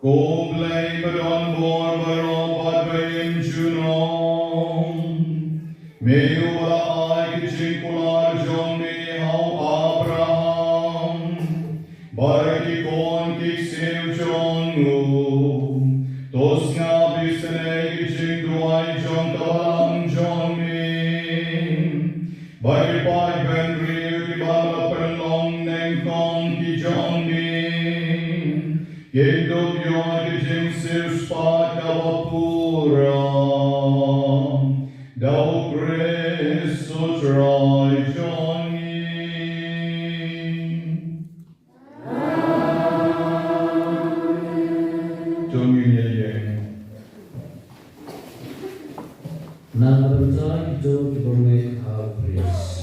Kom blijven dan voorbereid bij een junon. Meu ai que circular John me hau Abraham. Baraki kon que seu John no. Tos nga bisne que circular John kalam John me. Bagi pai ben riu di bala perlong neng kong ki John me. Yendo byon que jing seu spa kawapura. Thou Christus try Johnny. Johnny Nama berdoa itu diboleh habis.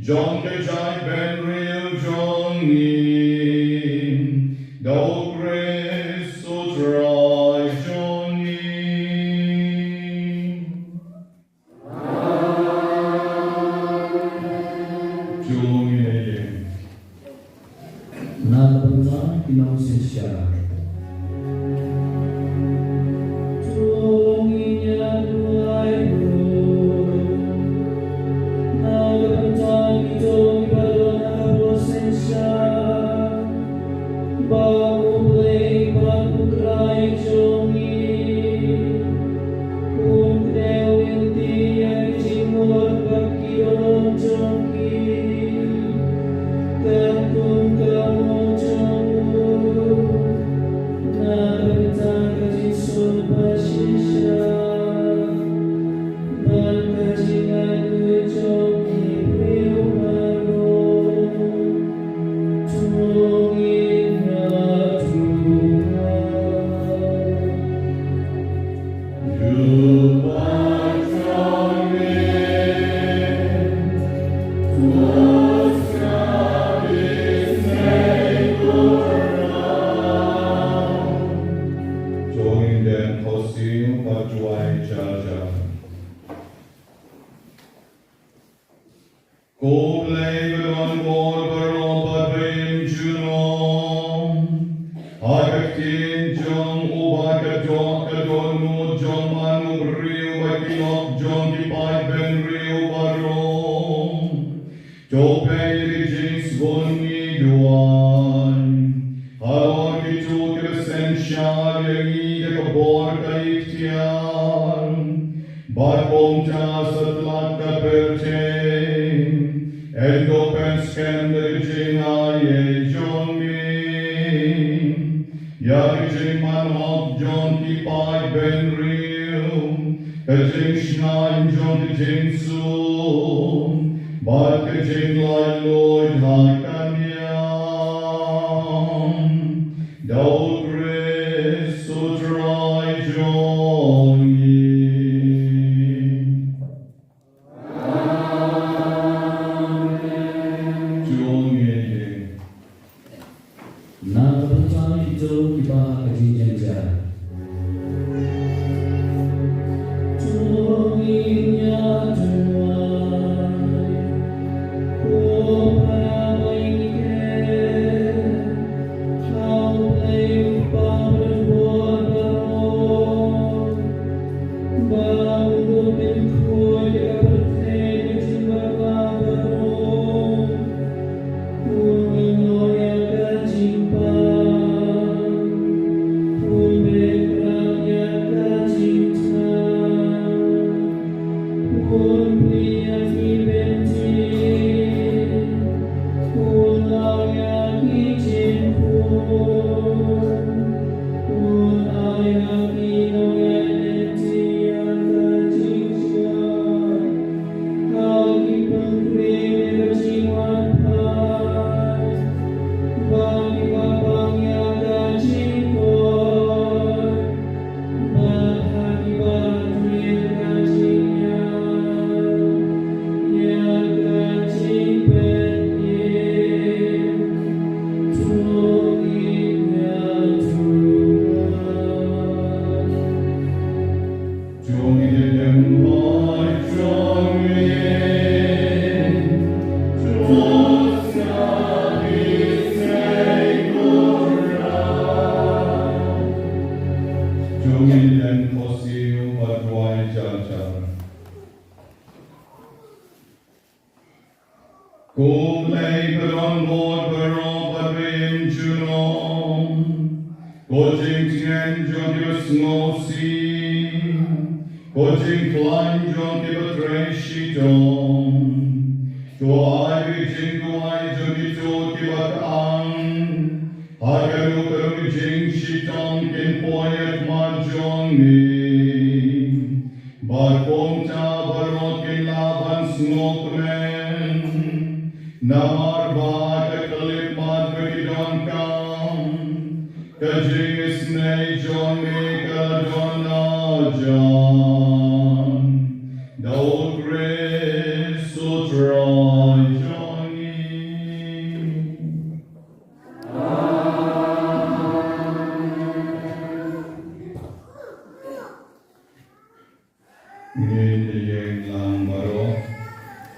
John Kejai Ben Real Johnny, thou grace so dry Johnny. Johnny. bangsa Indonesia.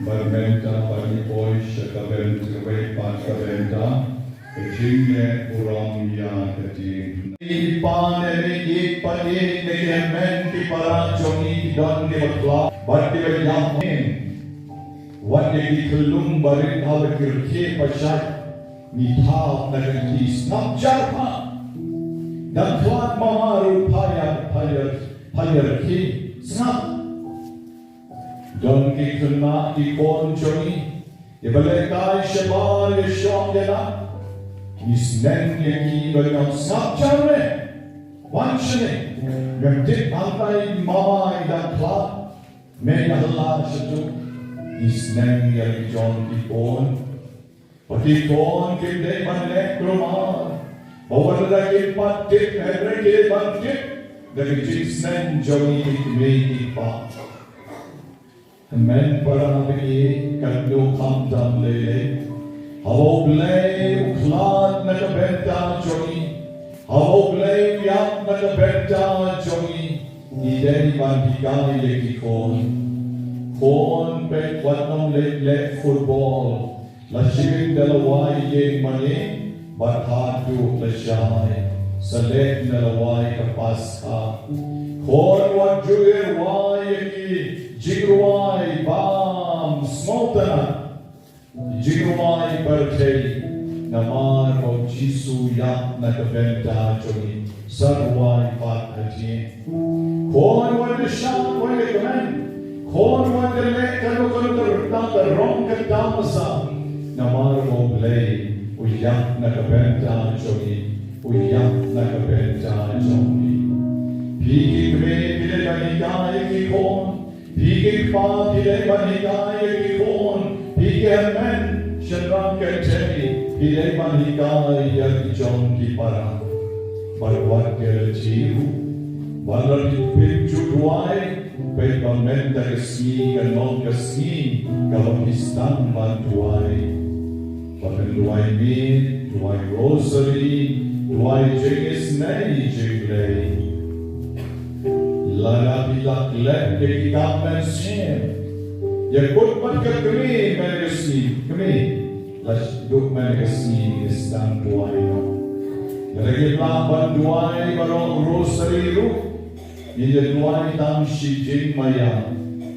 Barbenta, Barnipoi, Shakabenta, Way, Pascabenta, Kecingnya orang yang kecing. Ipan ini ipan ini di para jongi dan di berkelap. Bagi berjamin. Wat yang dikelum barin hal kerja pasal nithap negeri snap jarpa. Dan kelak mamaru payar ki snap. Dan kena ikon jongi. Ibalekai shabar yeshom yana. Isnen yaki berang snapcharne, wanshne, gemtit angkai mama idan kla, menyalah setu, isnen yaki John kipon, patikon kinde manlek kromar, bawa lagi patik mereka bantik, dari isnen Johnny ikme ikpa. Men para nabi kando kamdam lele. Hau blame uklat nakabenta jogi. Hau blame yak nakabenta jogi. Ideni bandikai leki kon. Kon pek watnam le football. Lashibin dalawai ye mani. Bathatu lashai. Salek dalawai kapaska. Kon wat juir wai yeki. Jigruai bam smotana. Jigumai berkei namar kau Jisu yang nakabenta jogi sarwai pat hati. Kon wade shan wade kaman, kon wade le kanu tanda rong kedamasa. Namar kau blay uyak nakabenta jogi, uyak nakabenta jogi. Pigi kme bile banikai kikon, pigi pa bile banikai kikon. Pigemen shenrang keceri pilih manikai yang John kipara berbuat kerjiu walau dipincu duai pegamen dari sini ke non kesini kalau Islam bantuai bahkan duai min duai rosary duai jenis nei jeglei lara bilak lek keikamen sien. Ya kurban kami meresmi, las duk meresmi Islam duai no. Lagi laban duai barong rosary ru, ini duai tam shijin maya,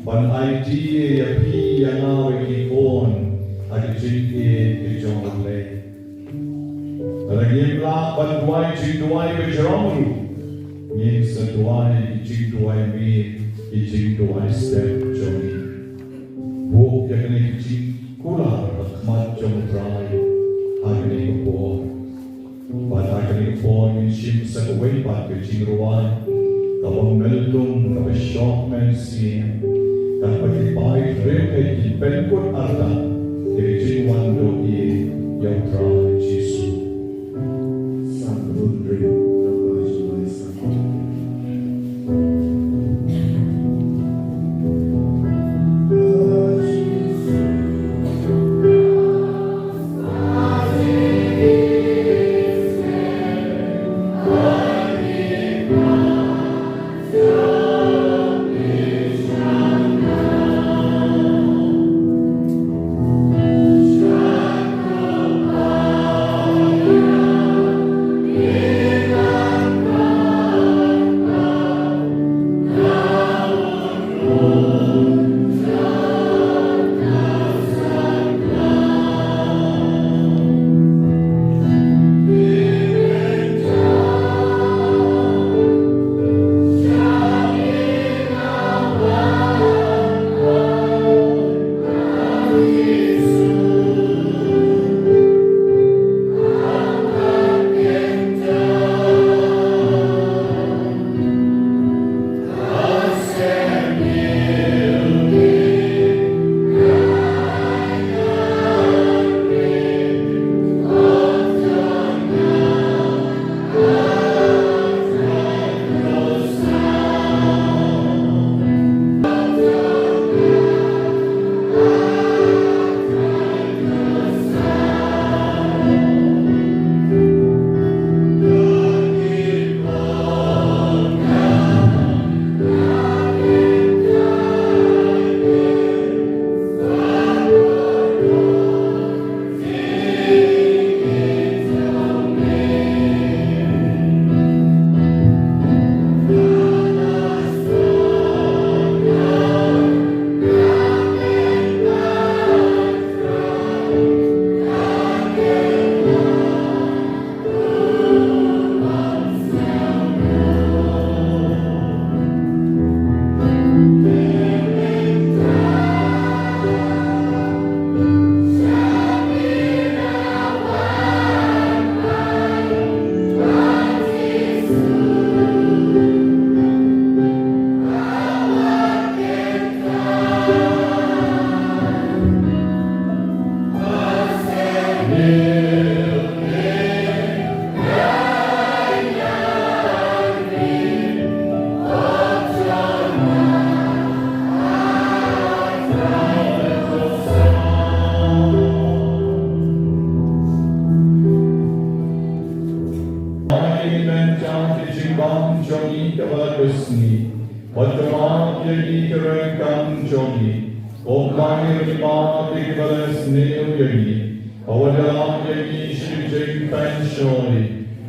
ban IT ya pi yang awe kikon, ada jin jong le. Lagi laban duai jin duai berjong ru, ini seduai jin duai mi, jin duai step jongi. Buok yang kena kecil kurang macam dry agni kepor. Pada agni kepor minshim sekawai pada kecil ruan. Kalau melum kalau shock mensin. Kalau bagi baik mereka di penkut ada dari jiwan doi yang dry Yesus. Sambut rio.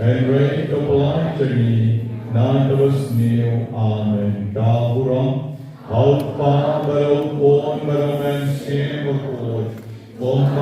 And reign of light to me, none of us knew. Amen. Gaburam, Alpha, but born, but a man's skin of God. Om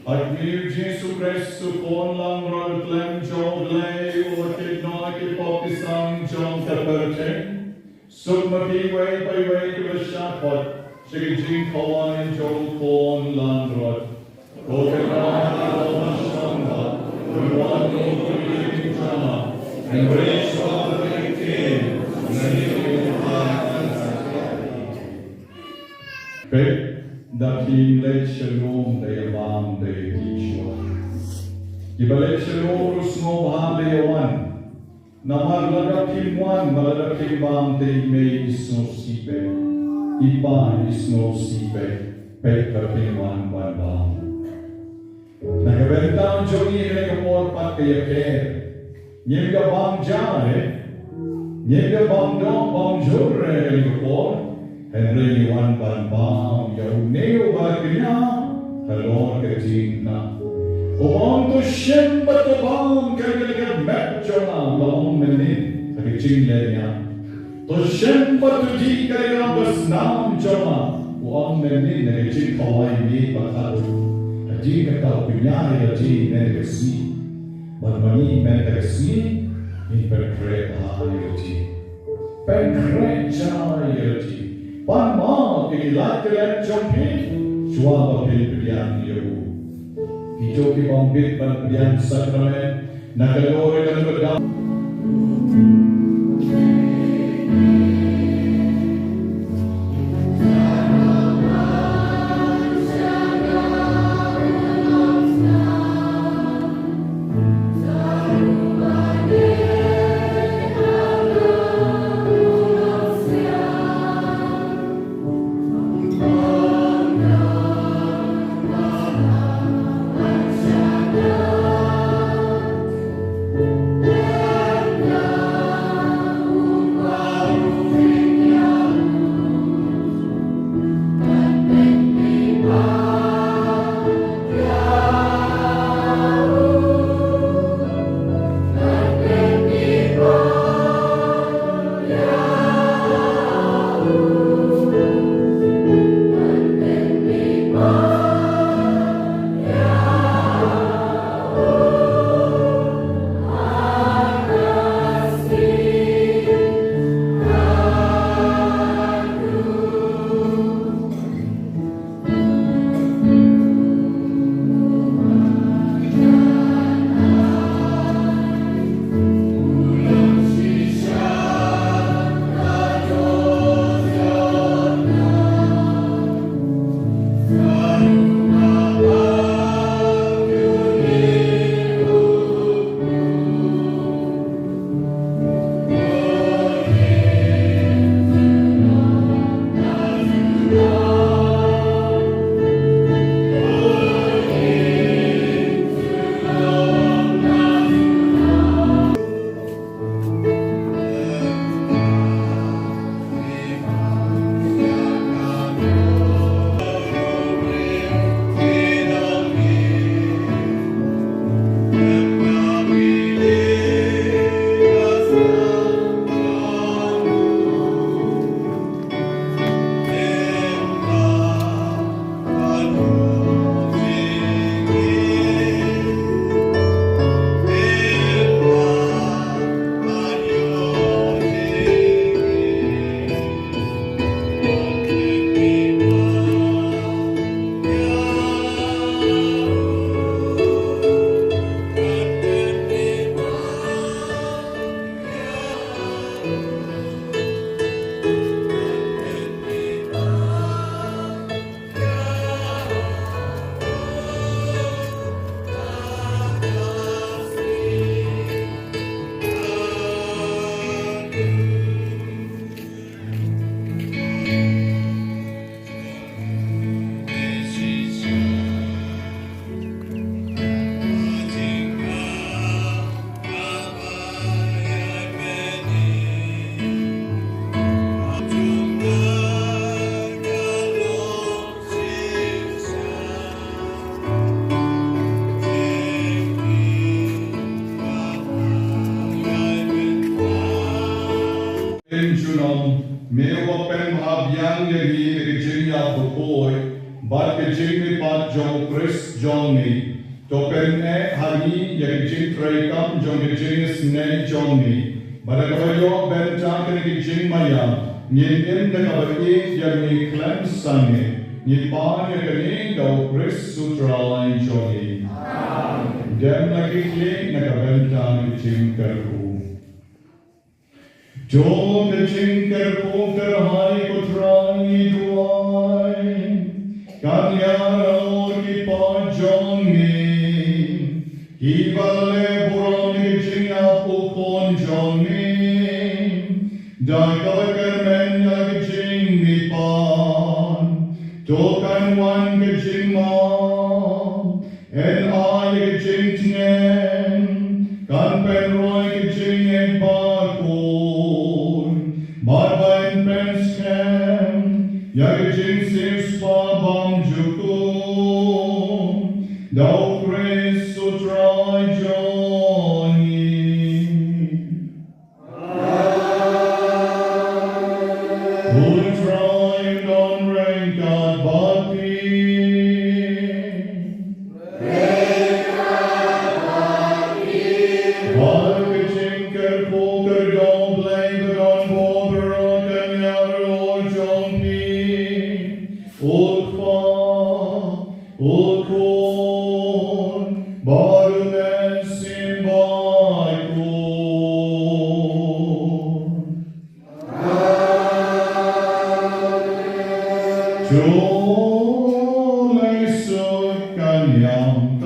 At ni Jesu Christu kon lang rodlem joglay orkid no kipopisang jong taperte. Sugmati way by way to a shapot. Sigijing kawan in jong kon lang rod. Kokeran alaman shanga. Kuwan no kuliting jama. And raise of the king. Datin let shalom de abam de Yeshua. Ibalik shalom rusno baham de yawan. Namar lagak kimwan malagak kimbam de me isno sipe. Ipa isno sipe. Pekka kimwan bam. Nagabentang jogi nekapor pat kayaker. Nyemga bam jare. Nyemga bam dong bam jure nekapor. Henry Yuan Ban Bam Yauneo Bagna Talon Katina Obon to Shem but the Bam Kagaga Metjona Long Menin Kagichin Lenya To Shem but to Di Kagagas Nam Joma Wong Menin Kagichin Hawaii Me Bakatu Kaji Kata Pinyari Kaji Negasi Barmani Megasi in Pekre Hayati Pekre Jayati Panma kinilat champi suama pilihan Yehu. Hijau ki bambit pilihan sakramen nakalore dan berdam. Bat kecing ni pat jong Chris John ni. Topen ne hari yang kecing trekam jong kecing snake John ni. Pada kayo benta kena kecing maya. Nyen na kabati yang ni clan sange. Ni pa yang kini daw Chris Sutralai John ni. Dan lagi klik na kabenta kecing kerku. Jo kecing kerku terhai kutrai duai. Kanyara ki pajong ni, hibale burong ni jinga pukon jong ni, dai kalakan menya ki jing ni pan, tokan wan ki jing ma, en ay ki jing tingen, kan pen roy ki jing en bakun, barbain pen skem, ya ki jing sis pa bam jukun, dau Chris Sutralai Johnny. Utrai non rengkat bati, wal kecing kerpoker dong bleng don bober kanyaro jompi, ulfa, ulkon, baru men simbaikun. Jolai sukan yang